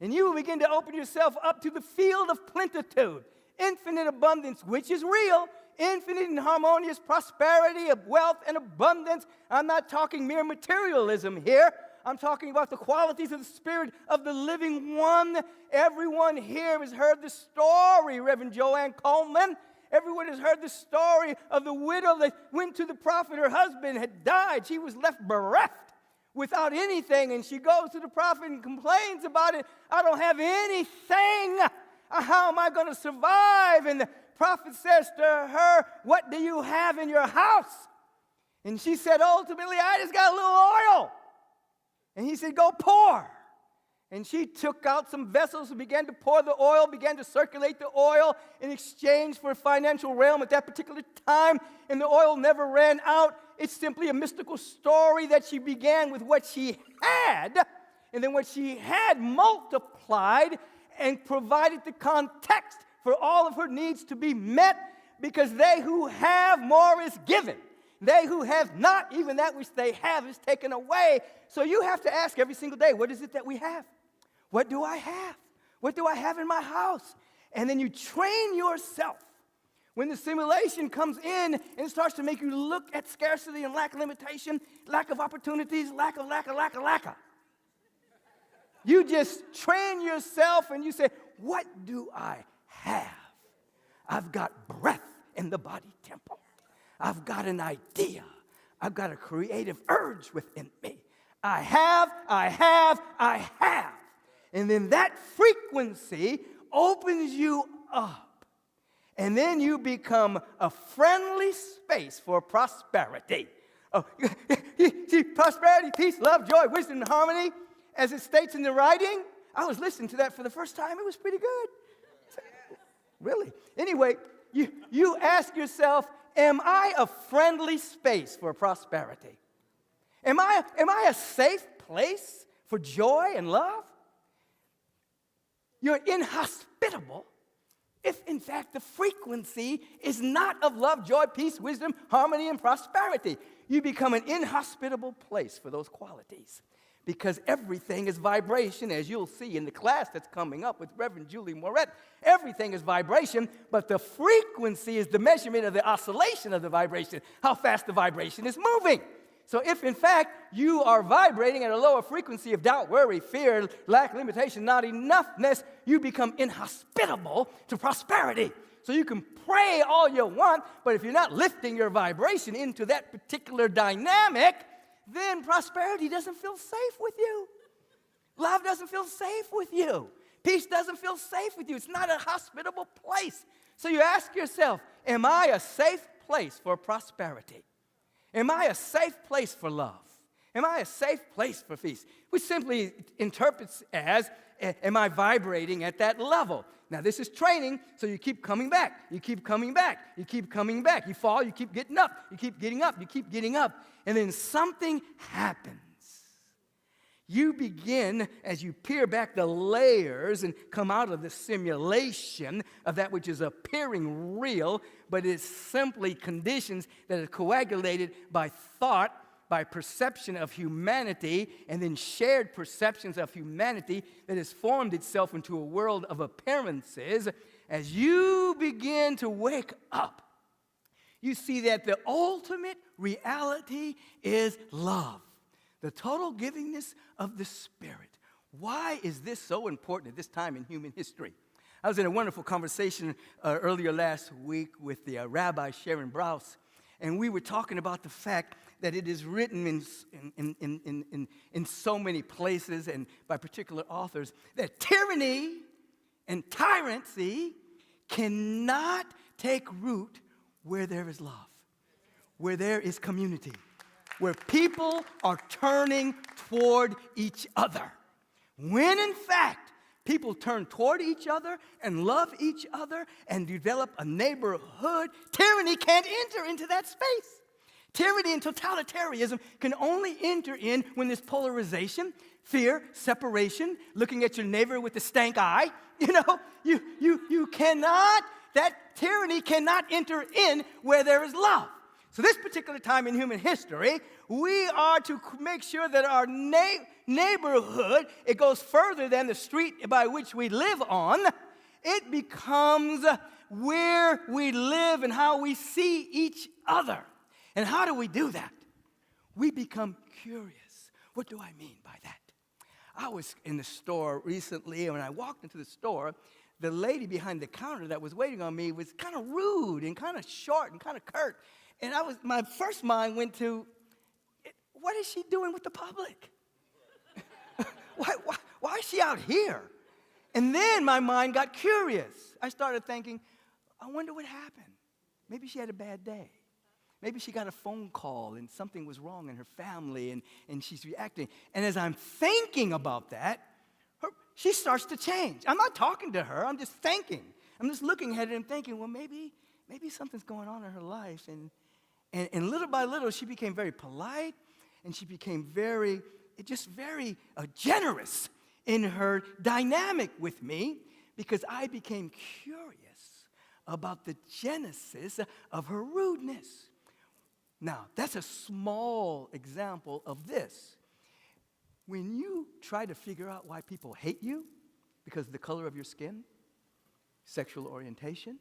And you will begin to open yourself up to the field of plenitude, infinite abundance, which is real, infinite and harmonious prosperity of wealth and abundance. I'm not talking mere materialism here. I'm talking about the qualities of the Spirit of the living one. Everyone here has heard the story, Reverend Joanne Coleman. Everyone has heard the story of the widow that went to the prophet. Her husband had died. She was left bereft without anything, and she goes to the prophet and complains about it. I don't have anything. How am I going to survive? And the prophet says to her, what do you have in your house? And she said, ultimately, I just got a little oil. And he said, go pour. And she took out some vessels and began to pour the oil, began to circulate the oil in exchange for a financial realm at that particular time. And the oil never ran out. It's simply a mystical story that she began with what she had. And then what she had multiplied and provided the context for all of her needs to be met, because they who have more is given. They who have not, even that which they have is taken away. So you have to ask every single day, what is it that we have? What do I have? What do I have in my house? And then you train yourself. When the simulation comes in and starts to make you look at scarcity and lack of limitation, lack of opportunities, lack of. You just train yourself and you say, what do I have? I've got breath in the body temple. I've got an idea. I've got a creative urge within me. I have. And then that frequency opens you up. And then you become a friendly space for prosperity. Oh, see, prosperity, peace, love, joy, wisdom, and harmony, as it states in the writing. I was listening to that for the first time. It was pretty good. Really? Anyway, you ask yourself, am I a friendly space for prosperity? Am I a safe place for joy and love? You're inhospitable if, in fact, the frequency is not of love, joy, peace, wisdom, harmony, and prosperity. You become an inhospitable place for those qualities because everything is vibration, as you'll see in the class that's coming up with Reverend Julie Moret. Everything is vibration, but the frequency is the measurement of the oscillation of the vibration, how fast the vibration is moving. So if, in fact, you are vibrating at a lower frequency of doubt, worry, fear, lack, limitation, not enoughness, you become inhospitable to prosperity. So you can pray all you want, but if you're not lifting your vibration into that particular dynamic, then prosperity doesn't feel safe with you. Love doesn't feel safe with you. Peace doesn't feel safe with you. It's not a hospitable place. So you ask yourself, am I a safe place for prosperity? Am I a safe place for love? Am I a safe place for peace? Which simply interprets as, am I vibrating at that level? Now, this is training, so you keep coming back. You keep coming back. You keep coming back. You fall, you keep getting up. You keep getting up. You keep getting up. And then something happens. You begin, as you peel back the layers and come out of the simulation of that which is appearing real, but is simply conditions that are coagulated by thought, by perception of humanity, and then shared perceptions of humanity that has formed itself into a world of appearances. As you begin to wake up, you see that the ultimate reality is love. The total givingness of the Spirit. Why is this so important at this time in human history? I was in a wonderful conversation earlier last week with the Rabbi Sharon Brous, and we were talking about the fact that it is written in so many places and by particular authors that tyranny and tyranny cannot take root where there is love, where there is community, where people are turning toward each other. When, in fact, people turn toward each other and love each other and develop a neighborhood, tyranny can't enter into that space. Tyranny and totalitarianism can only enter in when there's polarization, fear, separation, looking at your neighbor with the stank eye. You cannot, that tyranny cannot enter in where there is love. So this particular time in human history, we are to make sure that our neighborhood, it goes further than the street by which we live on. It becomes where we live and how we see each other. And how do we do that? We become curious. What do I mean by that? I was in the store recently, and when I walked into the store, the lady behind the counter that was waiting on me was kind of rude and kind of short and kind of curt. And my first mind went to, what is she doing with the public? Why is she out here? And then my mind got curious. I started thinking, I wonder what happened. Maybe she had a bad day. Maybe she got a phone call and something was wrong in her family and she's reacting. And as I'm thinking about that, she starts to change. I'm not talking to her. I'm just thinking. I'm just looking at her and thinking, well, maybe something's going on in her life. And little by little, she became very polite, and she became very generous in her dynamic with me because I became curious about the genesis of her rudeness. Now, that's a small example of this. When you try to figure out why people hate you, because of the color of your skin, sexual orientation,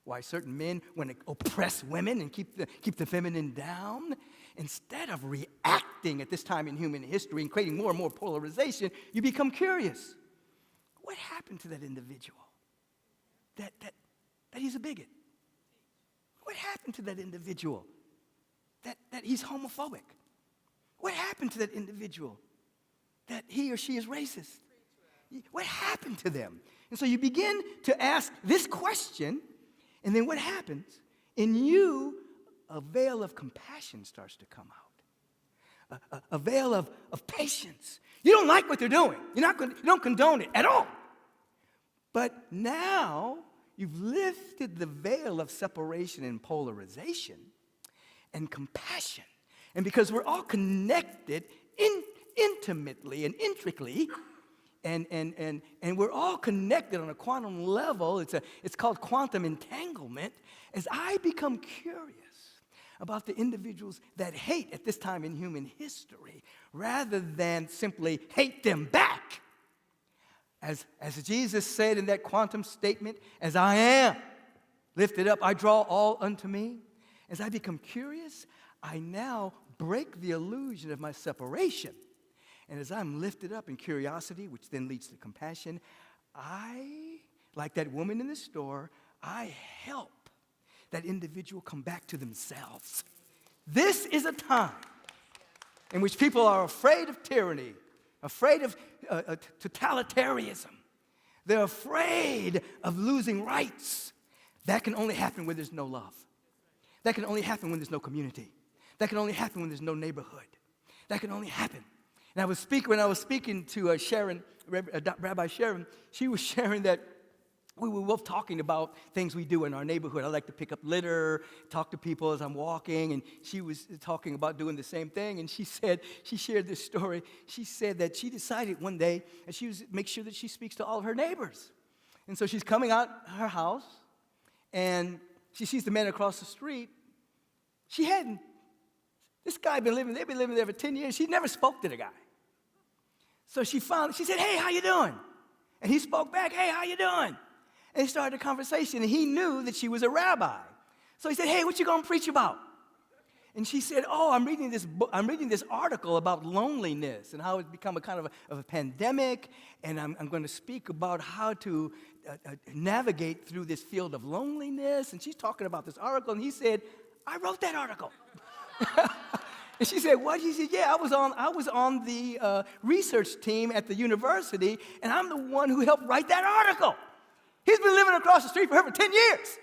why certain men want to oppress women and keep the feminine down. Instead of reacting at this time in human history and creating more and more polarization, you become curious. What happened to that individual? That he's a bigot? What happened to that individual? That he's homophobic? What happened to that individual? That he or she is racist? What happened to them? And so you begin to ask this question, and then what happens? In you, a veil of compassion starts to come out. A veil of patience. You don't like what they're doing. You don't condone it at all. But now you've lifted the veil of separation and polarization and compassion. And because we're all connected intimately and intricately, and we're all connected on a quantum level, it's called quantum entanglement, as I become curious about the individuals that hate at this time in human history, rather than simply hate them back. As Jesus said in that quantum statement, as I am lifted up, I draw all unto me. As I become curious, I now break the illusion of my separation. And as I'm lifted up in curiosity, which then leads to compassion, I, like that woman in the store, I help that individual come back to themselves. This is a time in which people are afraid of tyranny, afraid of totalitarianism. They're afraid of losing rights. That can only happen when there's no love. That can only happen when there's no community. That can only happen when there's no neighborhood. That can only happen. And when I was speaking to Sharon, Rabbi Sharon, she was sharing that we were both talking about things we do in our neighborhood. I like to pick up litter, talk to people as I'm walking, and she was talking about doing the same thing. And she shared this story. She said that she decided one day that she was make sure that she speaks to all of her neighbors. And so she's coming out her house, and she sees the man across the street. This guy they've been living there for 10 years. She never spoke to the guy. So she said, hey, how you doing? And he spoke back, hey, how you doing? And he started a conversation, and he knew that she was a rabbi. So he said, hey, what you going to preach about? And she said, oh, I'm reading this article about loneliness and how it's become a kind of a pandemic, and I'm going to speak about how to navigate through this field of loneliness. And she's talking about this article, and he said, I wrote that article. And she said, what? He said, yeah, I was on the research team at the university, and I'm the one who helped write that article. He's been living across the street for her for 10 years.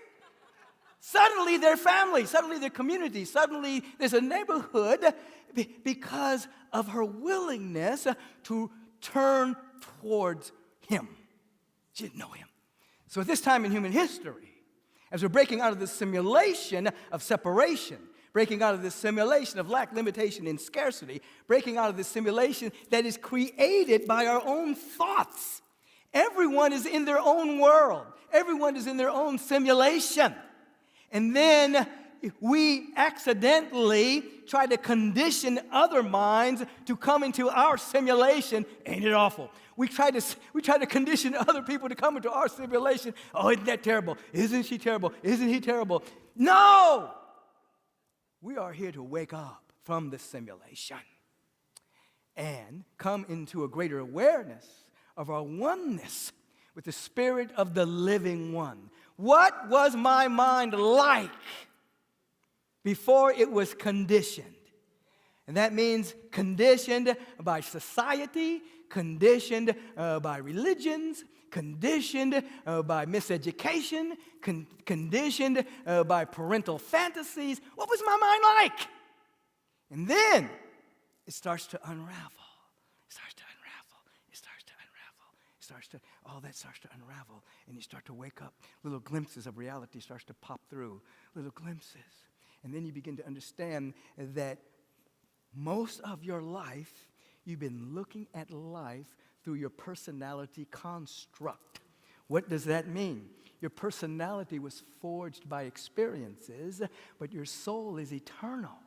Suddenly their family, suddenly their community, suddenly there's a neighborhood because of her willingness to turn towards him. She didn't know him. So at this time in human history, as we're breaking out of this simulation of separation, breaking out of this simulation of lack, limitation, and scarcity, breaking out of this simulation that is created by our own thoughts. Everyone is in their own world. Everyone is in their own simulation. And then we accidentally try to condition other minds to come into our simulation. Ain't it awful? We try to condition other people to come into our simulation. Oh, isn't that terrible? Isn't she terrible? Isn't he terrible? No! We are here to wake up from the simulation and come into a greater awareness of our oneness with the Spirit of the living one. What was my mind like before it was conditioned? And that means conditioned by society, conditioned by religions, conditioned by miseducation, conditioned by parental fantasies. What was my mind like? And then it starts to unravel. All that starts to unravel, and you start to wake up. Little glimpses of reality starts to pop through, little glimpses. And then you begin to understand that most of your life, you've been looking at life through your personality construct. What does that mean? Your personality was forged by experiences, but your soul is eternal.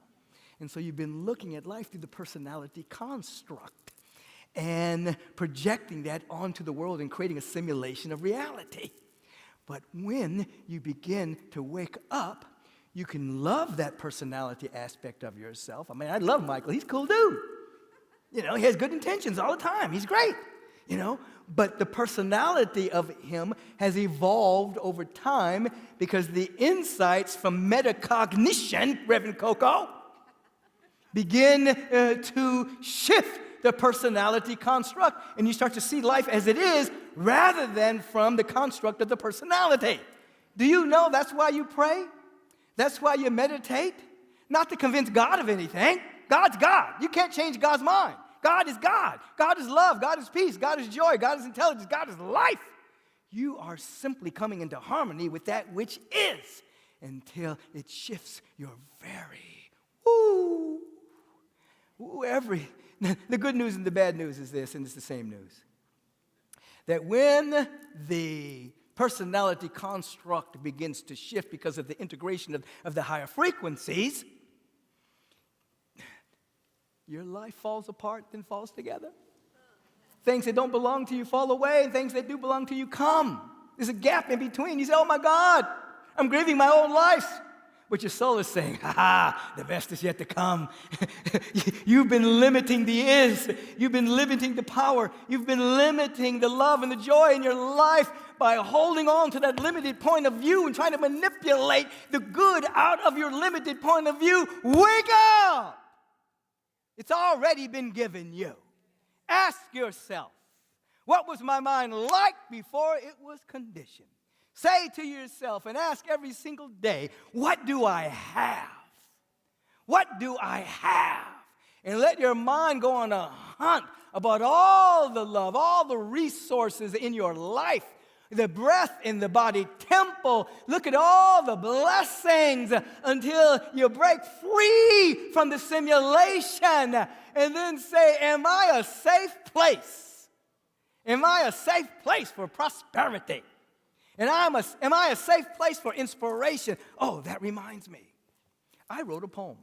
And so you've been looking at life through the personality construct. and projecting that onto the world and creating a simulation of reality. But when you begin to wake up, you can love that personality aspect of yourself. I mean, I love Michael. He's a cool dude. You know, he has good intentions all the time. He's great, you know. But the personality of him has evolved over time because the insights from metacognition, Reverend Coco, begin to shift the personality construct. And you start to see life as it is rather than from the construct of the personality. Do you know that's why you pray? That's why you meditate? Not to convince God of anything. God's God. You can't change God's mind. God is God. God is love. God is peace. God is joy. God is intelligence. God is life. You are simply coming into harmony with that which is until it shifts your very, the good news and the bad news is this, and it's the same news. That when the personality construct begins to shift because of the integration of the higher frequencies, your life falls apart, then falls together. Things that don't belong to you fall away, and things that do belong to you come. There's a gap in between. You say, oh my God, I'm grieving my old life. But your soul is saying, the best is yet to come. You've been limiting the is. You've been limiting the power. You've been limiting the love and the joy in your life by holding on to that limited point of view and trying to manipulate the good out of your limited point of view. Wake up! It's already been given you. Ask yourself, what was my mind like before it was conditioned? Say to yourself and ask every single day, what do I have? What do I have? And let your mind go on a hunt about all the love, all the resources in your life, the breath in the body temple. Look at all the blessings until you break free from the simulation. And then say, am I a safe place? Am I a safe place for prosperity? And am I a safe place for inspiration? Oh, that reminds me. I wrote a poem.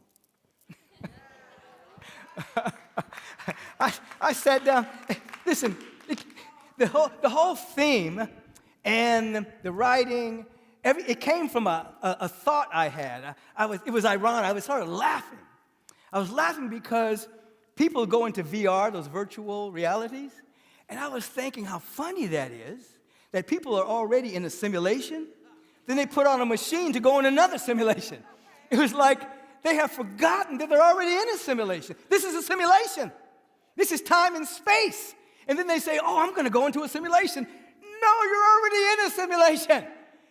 I sat down. Listen, the whole theme and the writing, it came from a thought I had. It was ironic. I was sort of laughing. I was laughing because people go into VR, those virtual realities, and I was thinking how funny that is. That people are already in a simulation, then they put on a machine to go in another simulation. It was like they have forgotten that they're already in a simulation. This is a simulation. This is time and space. And then they say, oh, I'm going to go into a simulation. No, you're already in a simulation.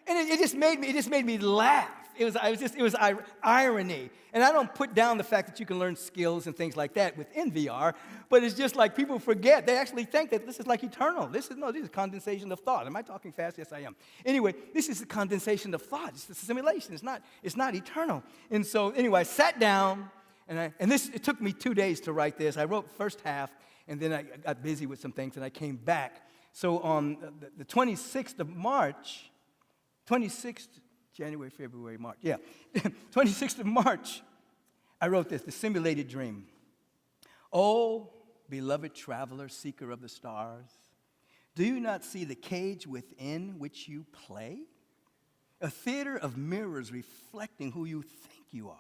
And it just made me laugh. It was irony. And I don't put down the fact that you can learn skills and things like that within VR, but it's just like people forget. They actually think that this is like eternal. This is condensation of thought. Am I talking fast? Yes, I am. Anyway, this is the condensation of thought. It's the simulation. It's not eternal. And so, anyway, I sat down, it took me 2 days to write this. I wrote the first half, and then I got busy with some things, and I came back. So on the 26th of March, January, February, March. Yeah, 26th of March, I wrote this, The Simulated Dream. Oh, beloved traveler, seeker of the stars, do you not see the cage within which you play? A theater of mirrors reflecting who you think you are.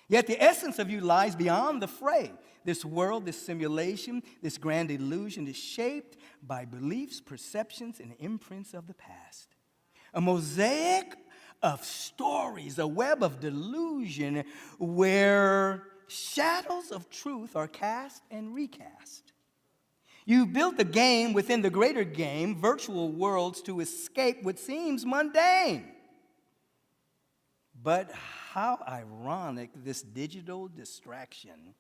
Yet the essence of you lies beyond the fray. This world, this simulation, this grand illusion is shaped by beliefs, perceptions, and imprints of the past. A mosaic of stories, a web of delusion where shadows of truth are cast and recast. You built a game within the greater game, virtual worlds, to escape what seems mundane. But how ironic this digital distraction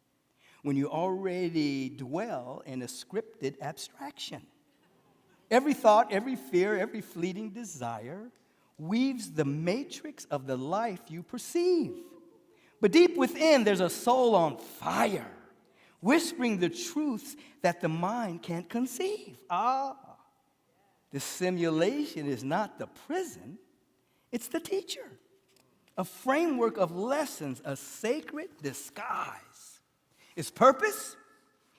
when you already dwell in a scripted abstraction. Every thought, every fear, every fleeting desire weaves the matrix of the life you perceive. But deep within, there's a soul on fire, whispering the truths that the mind can't conceive. The simulation is not the prison, it's the teacher. A framework of lessons, a sacred disguise. Its purpose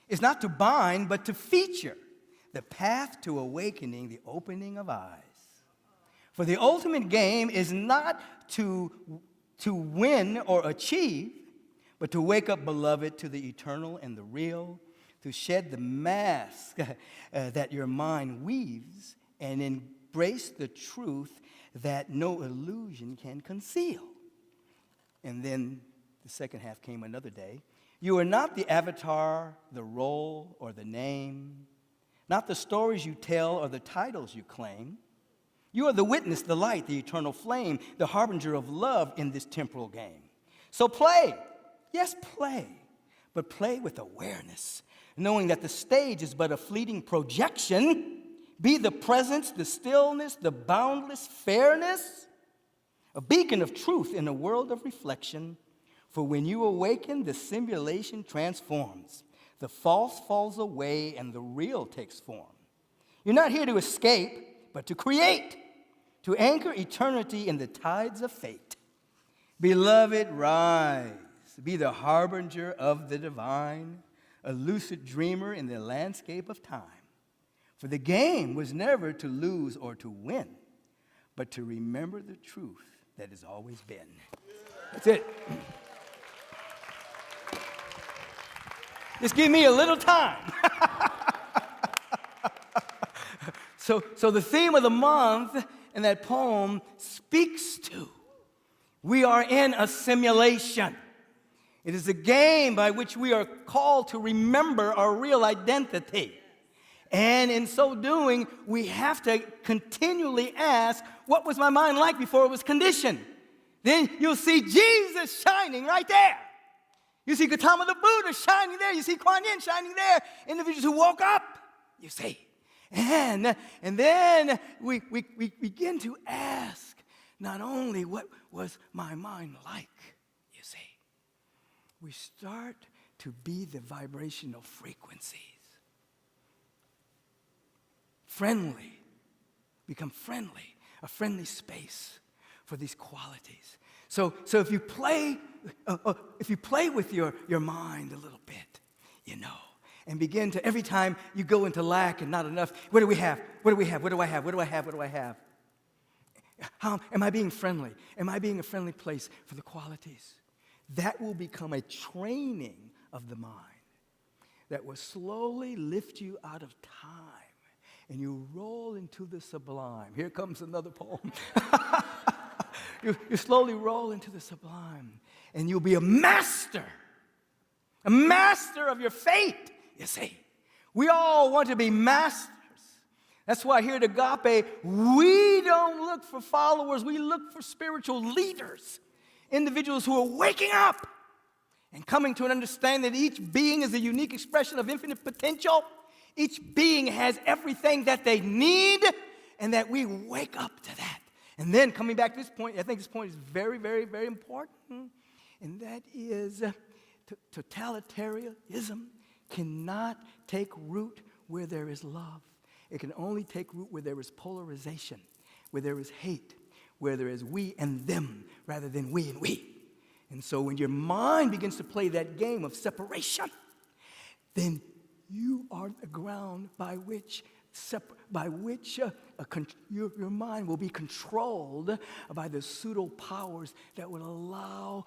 is not to bind, but to feature the path to awakening, the opening of eyes. For the ultimate game is not to win or achieve, but to wake up, beloved, to the eternal and the real, to shed the mask that your mind weaves and embrace the truth that no illusion can conceal. And then the second half came another day. You are not the avatar, the role, or the name, not the stories you tell or the titles you claim. You are the witness, the light, the eternal flame, the harbinger of love in this temporal game. So play. Yes, play. But play with awareness, knowing that the stage is but a fleeting projection. Be the presence, the stillness, the boundless fairness, a beacon of truth in a world of reflection. For when you awaken, the simulation transforms. The false falls away and the real takes form. You're not here to escape, but to create, to anchor eternity in the tides of fate. Beloved, rise. Be the harbinger of the divine, a lucid dreamer in the landscape of time. For the game was never to lose or to win, but to remember the truth that has always been. That's it. Just give me a little time. So the theme of the month in that poem speaks to, we are in a simulation. It is a game by which we are called to remember our real identity. And in so doing, we have to continually ask, what was my mind like before it was conditioned? Then you'll see Jesus shining right there. You see Gautama the Buddha shining there. You see Kuan Yin shining there. Individuals who woke up, you see. And then we begin to ask, not only what was my mind like, you see. We start to be the vibrational frequencies. Friendly. Become friendly. A friendly space for these qualities. So if you play with your mind a little bit, you know, and begin to, every time you go into lack and not enough, what do we have? What do we have? What do I have? What do I have? What do I have? How am I being friendly? Am I being a friendly place for the qualities? That will become a training of the mind that will slowly lift you out of time and you roll into the sublime. Here comes another poem. You slowly roll into the sublime and you'll be a master of your fate, you see. We all want to be masters. That's why here at Agape, we don't look for followers, we look for spiritual leaders. Individuals who are waking up and coming to an understanding that each being is a unique expression of infinite potential. Each being has everything that they need, and that we wake up to that. And then coming back to this point, I think this point is very, very, very important, and that is totalitarianism cannot take root where there is love. It can only take root where there is polarization, where there is hate, where there is we and them rather than we and we. And so when your mind begins to play that game of separation, then you are the ground by which your mind will be controlled by the pseudo powers that would allow,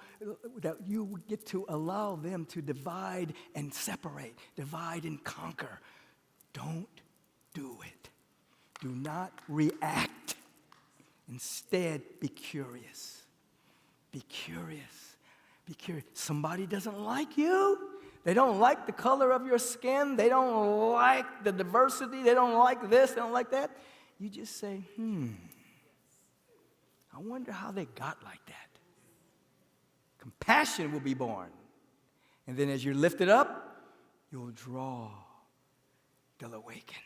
that you would get to allow them to divide and separate, divide and conquer. Don't do it. Do not react. Instead, be curious. Be curious. Be curious. Somebody doesn't like you. They don't like the color of your skin. They don't like the diversity. They don't like this. They don't like that. You just say, I wonder how they got like that. Compassion will be born. And then as you're lifted up, you'll draw. They'll awaken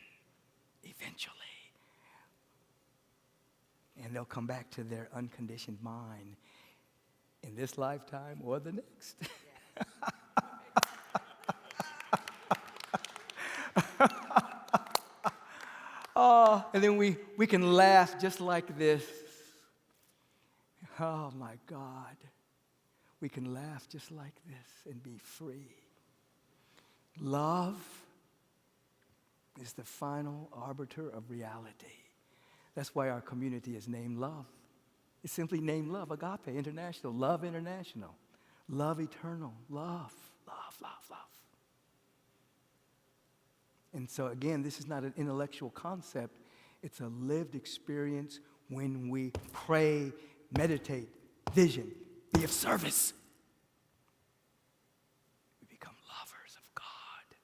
eventually. And they'll come back to their unconditioned mind in this lifetime or the next. Oh, and then we can laugh just like this. Oh, my God. We can laugh just like this and be free. Love is the final arbiter of reality. That's why our community is named Love. It's simply named Love, Agape International, Love International, Love Eternal, love, love, love, love. And so again, this is not an intellectual concept. It's a lived experience when we pray, meditate, vision, be of service. We become lovers of God,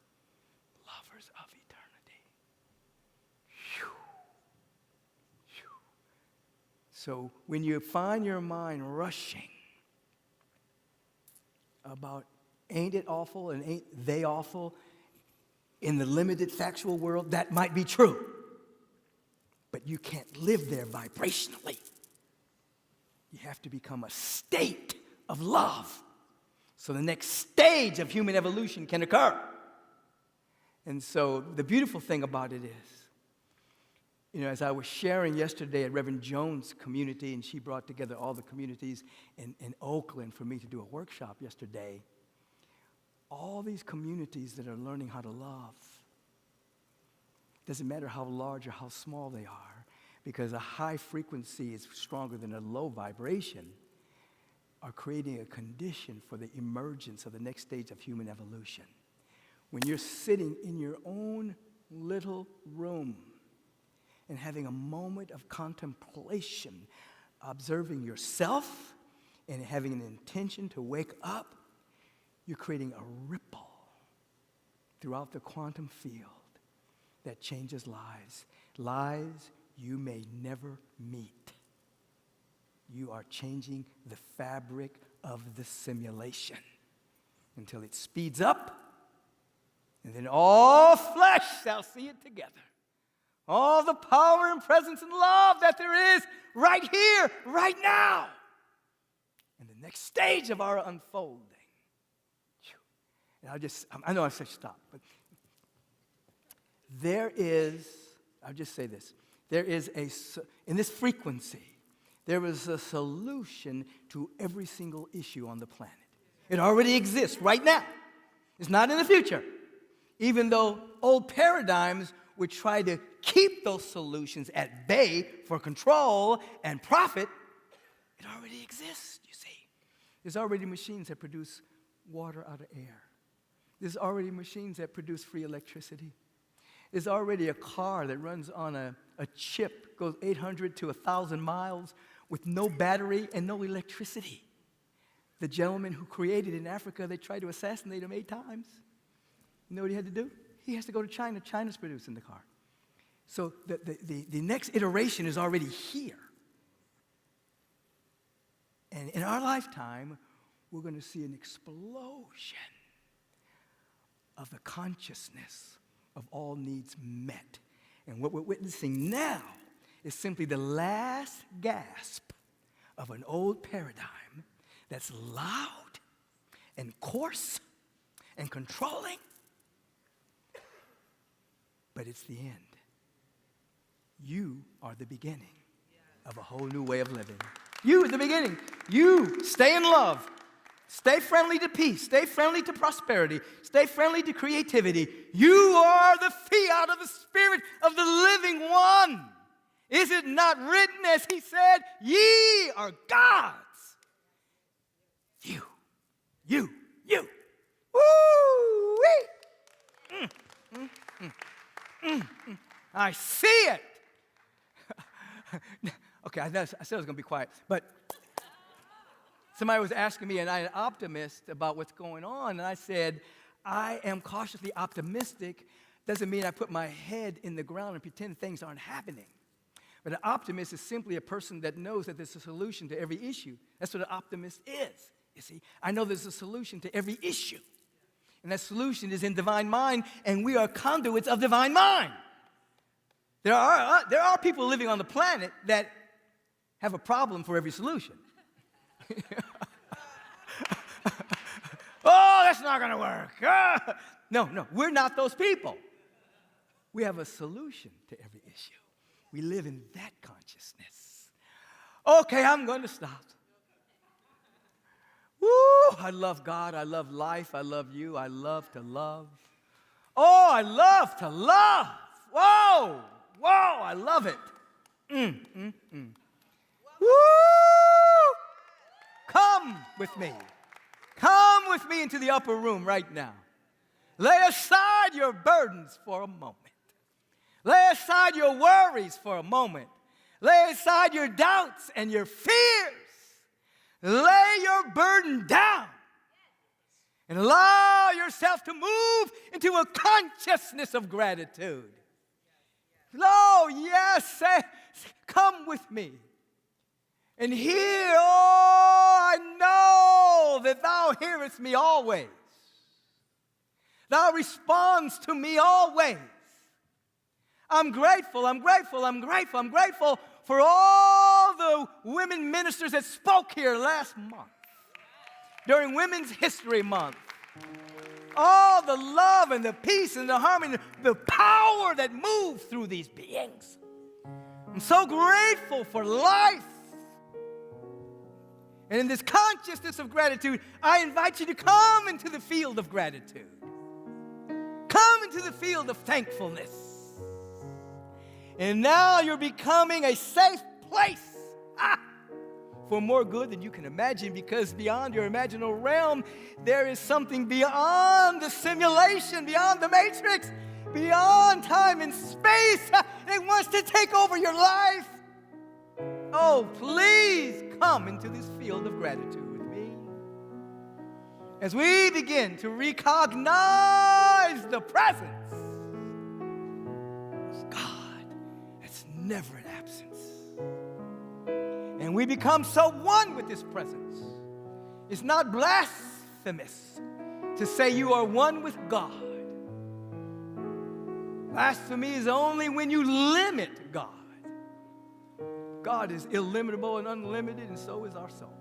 lovers of eternity. Phew. Phew. So when you find your mind rushing about ain't it awful and ain't they awful, in the limited factual world, that might be true. But you can't live there vibrationally. You have to become a state of love so the next stage of human evolution can occur. And so the beautiful thing about it is, as I was sharing yesterday at Reverend Jones' community, and she brought together all the communities in Oakland for me to do a workshop yesterday, all these communities that are learning how to love, doesn't matter how large or how small they are, because a high frequency is stronger than a low vibration, are creating a condition for the emergence of the next stage of human evolution. When you're sitting in your own little room and having a moment of contemplation, observing yourself and having an intention to wake up, you're creating a ripple throughout the quantum field that changes lives. Lives you may never meet. You are changing the fabric of the simulation until it speeds up, and then all flesh shall see it together. All the power and presence and love that there is right here, right now. And the next stage of our unfolding. And I know I said stop, but I'll just say this. In this frequency, there is a solution to every single issue on the planet. It already exists right now. It's not in the future. Even though old paradigms would try to keep those solutions at bay for control and profit, it already exists, you see. There's already machines that produce water out of air. There's already machines that produce free electricity. There's already a car that runs on a chip, goes 800 to 1,000 miles with no battery and no electricity. The gentleman who created it in Africa, they tried to assassinate him 8 times. You know what he had to do? He has to go to China. China's producing the car. So the next iteration is already here. And in our lifetime, we're going to see an explosion of the consciousness of all needs met. And what we're witnessing now is simply the last gasp of an old paradigm that's loud and coarse and controlling, but it's the end. You are the beginning of a whole new way of living. You are the beginning. You stay in love. Stay friendly to peace. Stay friendly to prosperity. Stay friendly to creativity. You are the fiat of the Spirit of the living one. Is it not written, as he said, ye are gods? You. Woo-wee. I see it. Okay, I said I was going to be quiet, but somebody was asking me, and I'm an optimist about what's going on, and I said, I am cautiously optimistic. Doesn't mean I put my head in the ground and pretend things aren't happening. But an optimist is simply a person that knows that there's a solution to every issue. That's what an optimist is, you see. I know there's a solution to every issue. And that solution is in divine mind, and we are conduits of divine mind. There are people living on the planet that have a problem for every solution. Oh, that's not going to work. No, we're not those people. We have a solution to every issue. We live in that consciousness. Okay, I'm going to stop. Woo! I love God. I love life. I love you. I love to love. Oh, I love to love. Whoa, whoa, I love it. Woo! Come with me. Come with me into the upper room right now. Lay aside your burdens for a moment. Lay aside your worries for a moment. Lay aside your doubts and your fears. Lay your burden down and allow yourself to move into a consciousness of gratitude. Oh, yes, come with me. And hear, oh, I know that thou hearest me always. Thou responds to me always. I'm grateful, I'm grateful, I'm grateful, I'm grateful for all the women ministers that spoke here last month during Women's History Month. All the love and the peace and the harmony, the power that moves through these beings. I'm so grateful for life. And in this consciousness of gratitude, I invite you to come into the field of gratitude. Come into the field of thankfulness. And now you're becoming a safe place for more good than you can imagine, because beyond your imaginal realm, there is something beyond the simulation, beyond the matrix, beyond time and space that wants to take over your life. Oh, please come into this field of gratitude with me as we begin to recognize the presence of God that's never in absence. And we become so one with this presence. It's not blasphemous to say you are one with God. Blasphemy is only when you limit God. God is illimitable and unlimited, and so is our soul.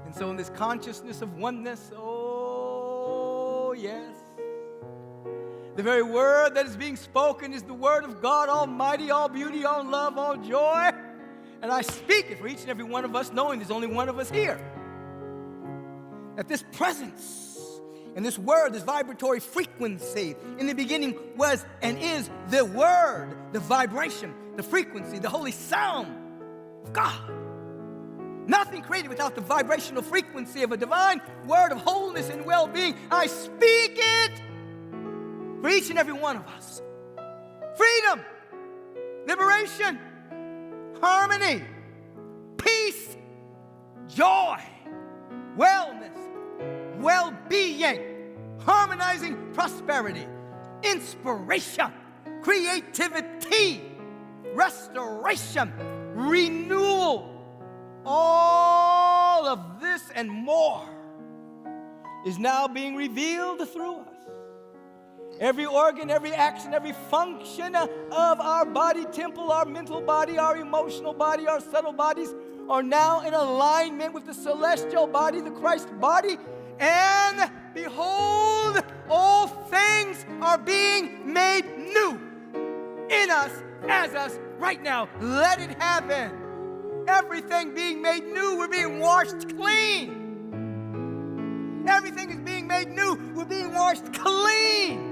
And so in this consciousness of oneness, oh yes, the very word that is being spoken is the word of God Almighty, all beauty, all love, all joy. And I speak it for each and every one of us, knowing there's only one of us here. That this presence and this word, this vibratory frequency, in the beginning was and is the word, the vibration, the frequency, the holy sound of God. Nothing created without the vibrational frequency of a divine word of wholeness and well-being. I speak it for each and every one of us. Freedom, liberation, harmony, peace, joy, wellness, well-being, harmonizing prosperity, inspiration, creativity, restoration, renewal. All of this and more is now being revealed through us. Every organ, every action, every function of our body temple, our mental body, our emotional body, our subtle bodies are now in alignment with the celestial body, the Christ body. And behold, all things are being made new in us, as us, right now. Let it happen. Everything being made new, we're being washed clean. Everything is being made new, we're being washed clean.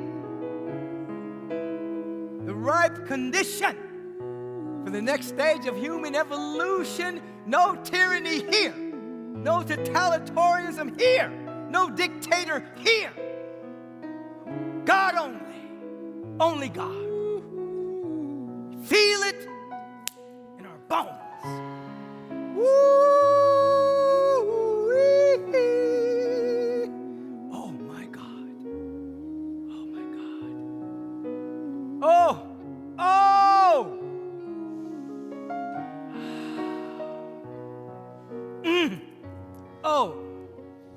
The ripe condition for the next stage of human evolution. No tyranny here, no totalitarianism here, no dictator here. God only God. Feel it in our bones. Woo-wee. Oh my God. Oh my God. Oh. Oh,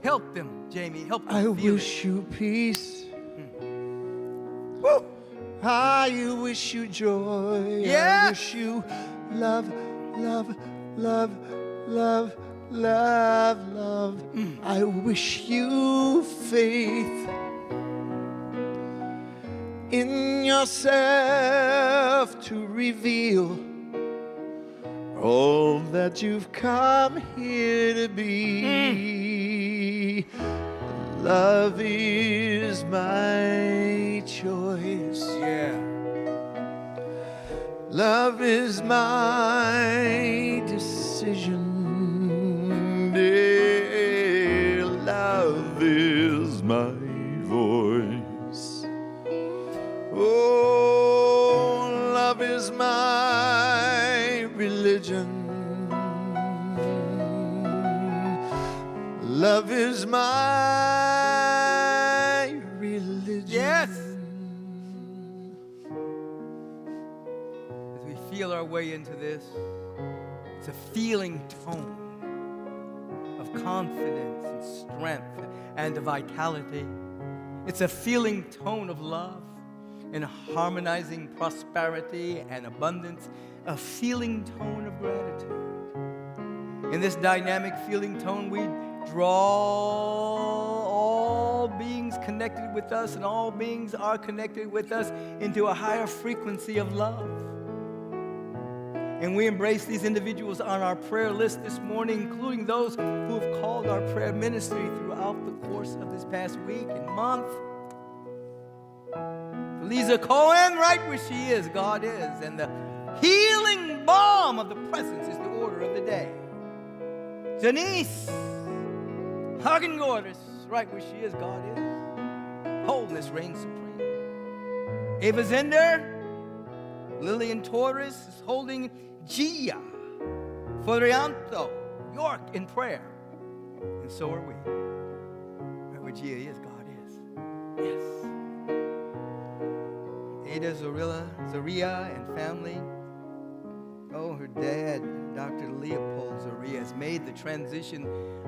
help them, Jamie. Help them. I feel wish it. you peace. Woo. I wish you joy. Yeah. I wish you love, love, love, love, love, love. I wish you faith in yourself to reveal all that you've come here to be. Love is my choice. Yeah. Love is my decision. Yeah, love is my voice. Oh, love is my religion. Love is my religion. Yes. As we feel our way into this, it's a feeling tone of confidence and strength and vitality. It's a feeling tone of love and harmonizing prosperity and abundance, a feeling tone of gratitude. In this dynamic feeling tone, we draw all beings connected with us, and all beings are connected with us, into a higher frequency of love. And we embrace these individuals on our prayer list this morning, including those who have called our prayer ministry throughout the course of this past week and month. Lisa Cohen, right where she is, God is. And the healing balm of the presence is the order of the day. Janice Hagen-Gordis, right where she is, God is. Wholeness reigns supreme. Ava Zender, Lillian Torres is holding Gia Fodrianto, York, in prayer. And so are we. Right where Gia is, God is. Yes. Ada Zaria and family. Oh, her dad, Dr. Leopold Zaria, has made the transition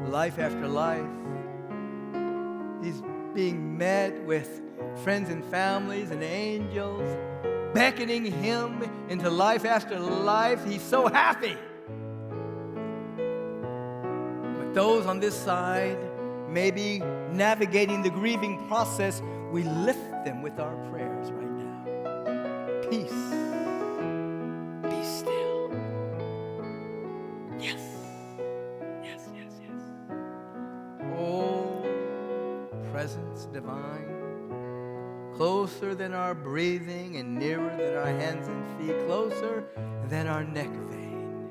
life after life. He's being met with friends and families and angels, beckoning him into life after life. He's so happy. But those on this side may be navigating the grieving process. We lift them with our prayers right now. Peace. Be still. Yes. Yes, yes, yes. Oh, presence divine. Closer than our breathing and nearer than our hands and feet. Closer than our neck vein.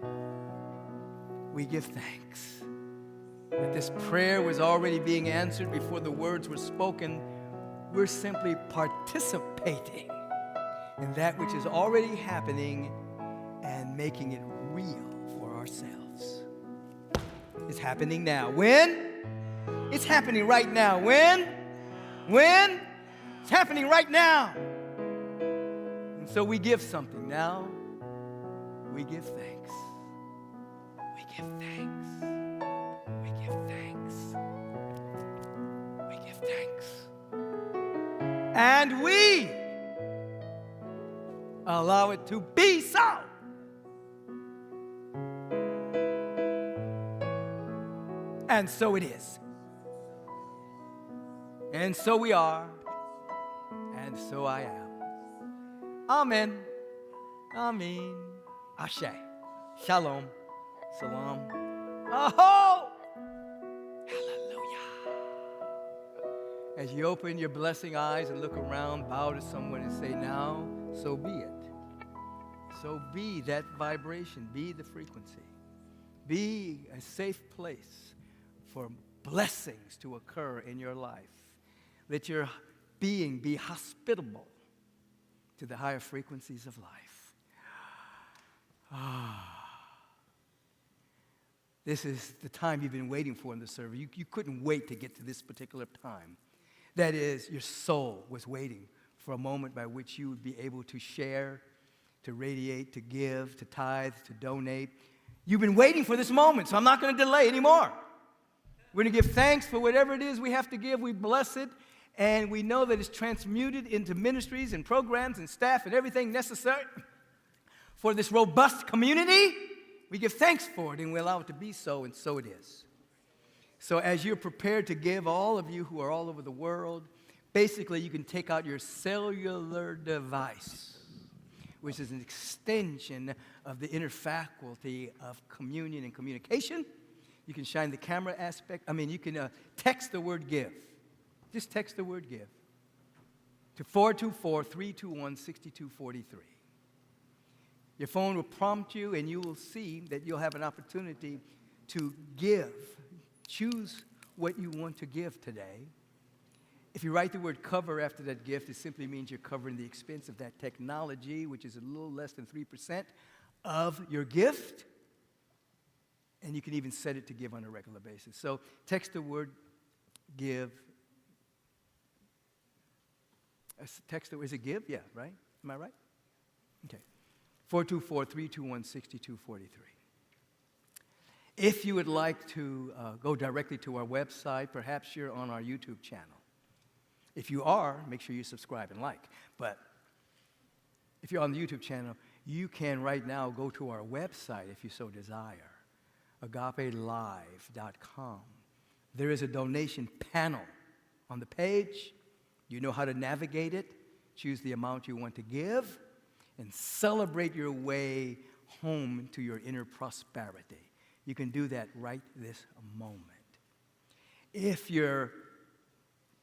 We give thanks that this prayer was already being answered before the words were spoken. We're simply participating in that which is already happening and making it real for ourselves. It's happening now. When? It's happening right now. When? When? It's happening right now. And so we give something now. We give thanks. We give thanks. We give thanks. We give thanks. And we allow it to be so. And so it is. And so we are. And so I am. Amen. Amen. Ashe. Shalom. Salam. Aho! Hallelujah. As you open your blessing eyes and look around, bow to someone and say, now, so be it. So be that vibration, be the frequency. Be a safe place for blessings to occur in your life. Let your being be hospitable to the higher frequencies of life. This is the time you've been waiting for in the service. You couldn't wait to get to this particular time. That is, your soul was waiting for a moment by which you would be able to share, to radiate, to give, to tithe, to donate. You've been waiting for this moment, so I'm not going to delay anymore. We're going to give thanks for whatever it is we have to give. We bless it, and we know that it's transmuted into ministries and programs and staff and everything necessary for this robust community. We give thanks for it, and we allow it to be so, and so it is. So as you're prepared to give, all of you who are all over the world, basically you can take out your cellular device, which is an extension of the inner faculty of communion and communication. You can shine the camera aspect. You can text the word give. Just text the word give. to 424-321-6243. Your phone will prompt you, and you will see that you'll have an opportunity to give. Choose what you want to give today. If you write the word cover after that gift, it simply means you're covering the expense of that technology, which is a little less than 3% of your gift. And you can even set it to give on a regular basis. So text the word give. Is it give? Yeah, right? Am I right? Okay. 424-321-6243. If you would like to go directly to our website, perhaps you're on our YouTube channel. If you are, make sure you subscribe and like. But if you're on the YouTube channel, you can right now go to our website if you so desire, agapelive.com. There is a donation panel on the page. You know how to navigate it. Choose the amount you want to give and celebrate your way home to your inner prosperity. You can do that right this moment. If you're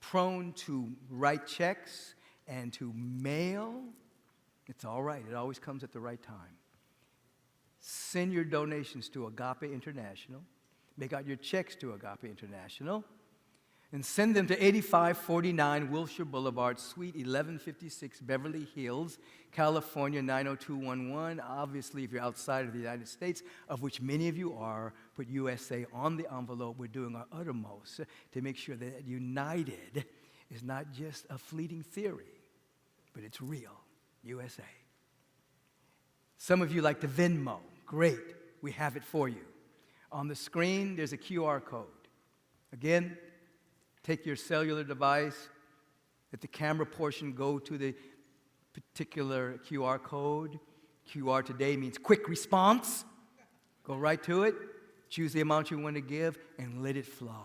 prone to write checks and to mail, it's all right. It always comes at the right time. Send your donations to Agape International. Make out your checks to Agape International. And send them to 8549 Wilshire Boulevard, Suite 1156, Beverly Hills, California, 90211. Obviously, if you're outside of the United States, of which many of you are, put USA on the envelope. We're doing our uttermost to make sure that United is not just a fleeting theory, but it's real, USA. Some of you like to Venmo. Great, we have it for you. On the screen, there's a QR code. Again, take your cellular device, let the camera portion go to the particular QR code. QR today means quick response. Go right to it, choose the amount you want to give, and let it flow.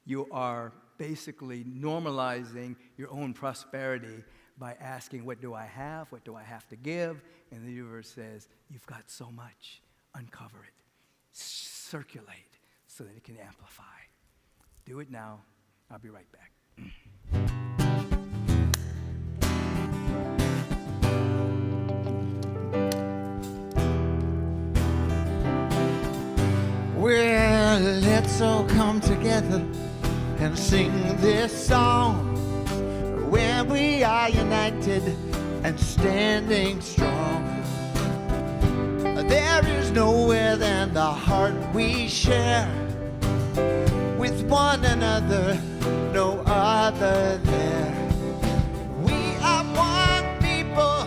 You are basically normalizing your own prosperity by asking, what do I have? What do I have to give? And the universe says, you've got so much. Uncover it. Circulate so that it can amplify. Do it now. I'll be right back. Well, let's all come together and sing this song where we are united and standing strong. There is nowhere than the heart we share with one another, no other there. We are one people,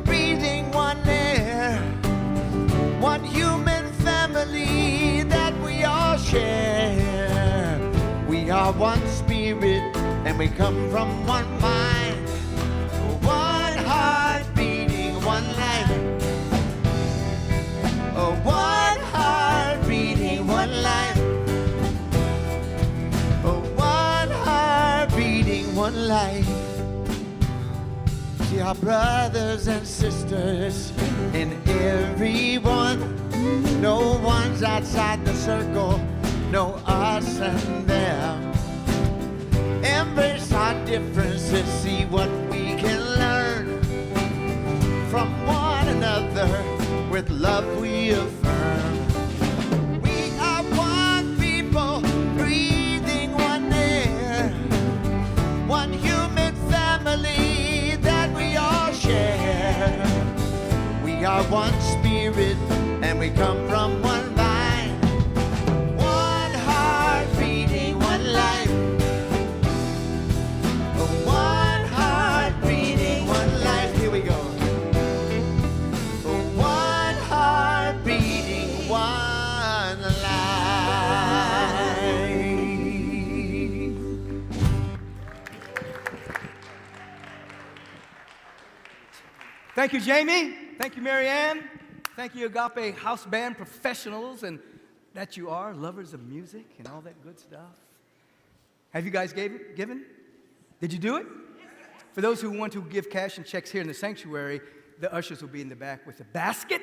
breathing one air, one human family that we all share. We are one spirit and we come from one mind, one heart beating one life. One heart beating one life. One heart beating one life. See our brothers and sisters in everyone. No one's outside the circle, no us and them. Embrace our differences, see what we can learn from one another. With love we affirm. We are one people, breathing one air, one human family that we all share. We are one spirit and we come from one vine, one heart beating one life. One heart beating one life. Here we go. Thank you, Jamie. Thank you, Marianne. Thank you, Agape House Band professionals, and that you are, lovers of music and all that good stuff. Have you guys given? Did you do it? For those who want to give cash and checks here in the sanctuary, the ushers will be in the back with a basket.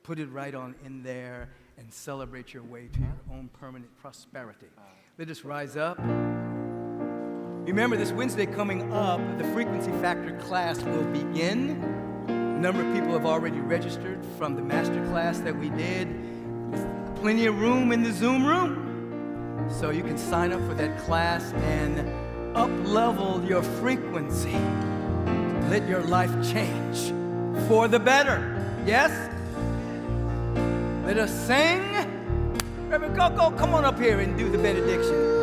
Put it right on in there and celebrate your way to your own permanent prosperity. Let us rise up. Remember, this Wednesday coming up, the Frequency Factor class will begin. A number of people have already registered from the master class that we did. Plenty of room in the Zoom room. So you can sign up for that class and up-level your frequency. Let your life change for the better. Yes? Let us sing. Reverend Coco, come on up here and do the benediction.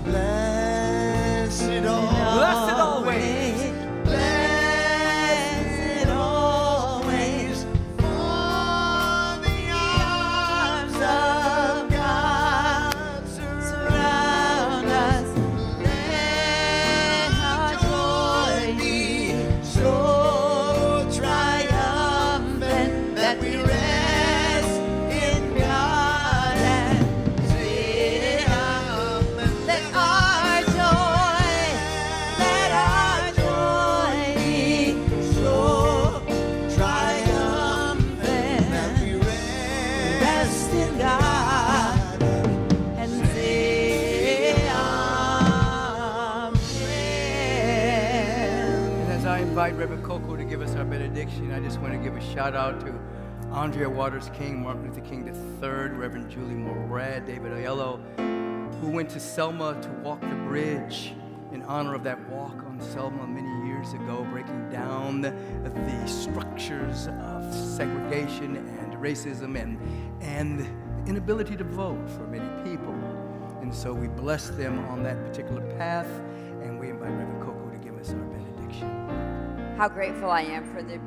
Blessed Blessed always. Blessed always. For the arms of God surround us. Let our joy be so triumphant that we rest in God and sing. Let our joy be so triumphant that we rest in God and sing amen. And as I invite Reverend Coco to give us our benediction, I just want to give a shout out to Andrea Waters King, Martin Luther King III, Reverend Julie Morad, David Aiello, who went to Selma to walk the bridge in honor of that walk on Selma many years ago, breaking down the structures of segregation and racism and inability to vote for many people. And so we bless them on that particular path, and we invite Reverend Coco to give us our benediction. How grateful I am for the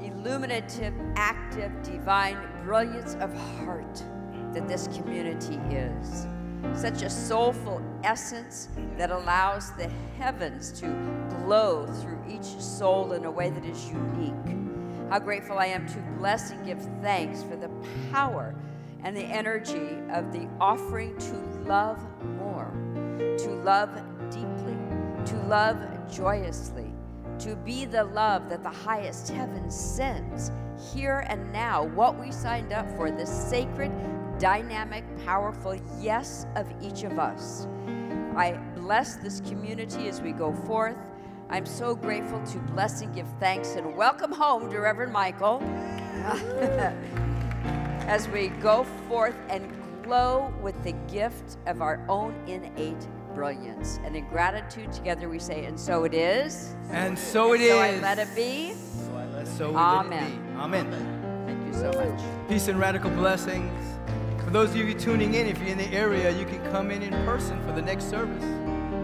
illuminative, active, divine brilliance of heart that this community is. Such a soulful essence that allows the heavens to glow through each soul in a way that is unique. How grateful I am to bless and give thanks for the power and the energy of the offering to love more, to love deeply, to love joyously, to be the love that the highest heaven sends here and now. What we signed up for, the sacred, dynamic, powerful yes of each of us. I bless this community as we go forth. I'm so grateful to bless and give thanks and welcome home to Reverend Michael as we go forth and glow with the gift of our own innate brilliance. And in gratitude together we say, and so it is. And so it is. So I let it be. So we Amen. let it be. Amen. Thank you so much. Peace and radical blessings. For those of you tuning in, if you're in the area, you can come in person for the next service.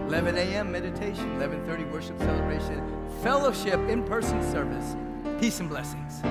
11 a.m. meditation, 11:30 worship celebration, fellowship in-person service. Peace and blessings.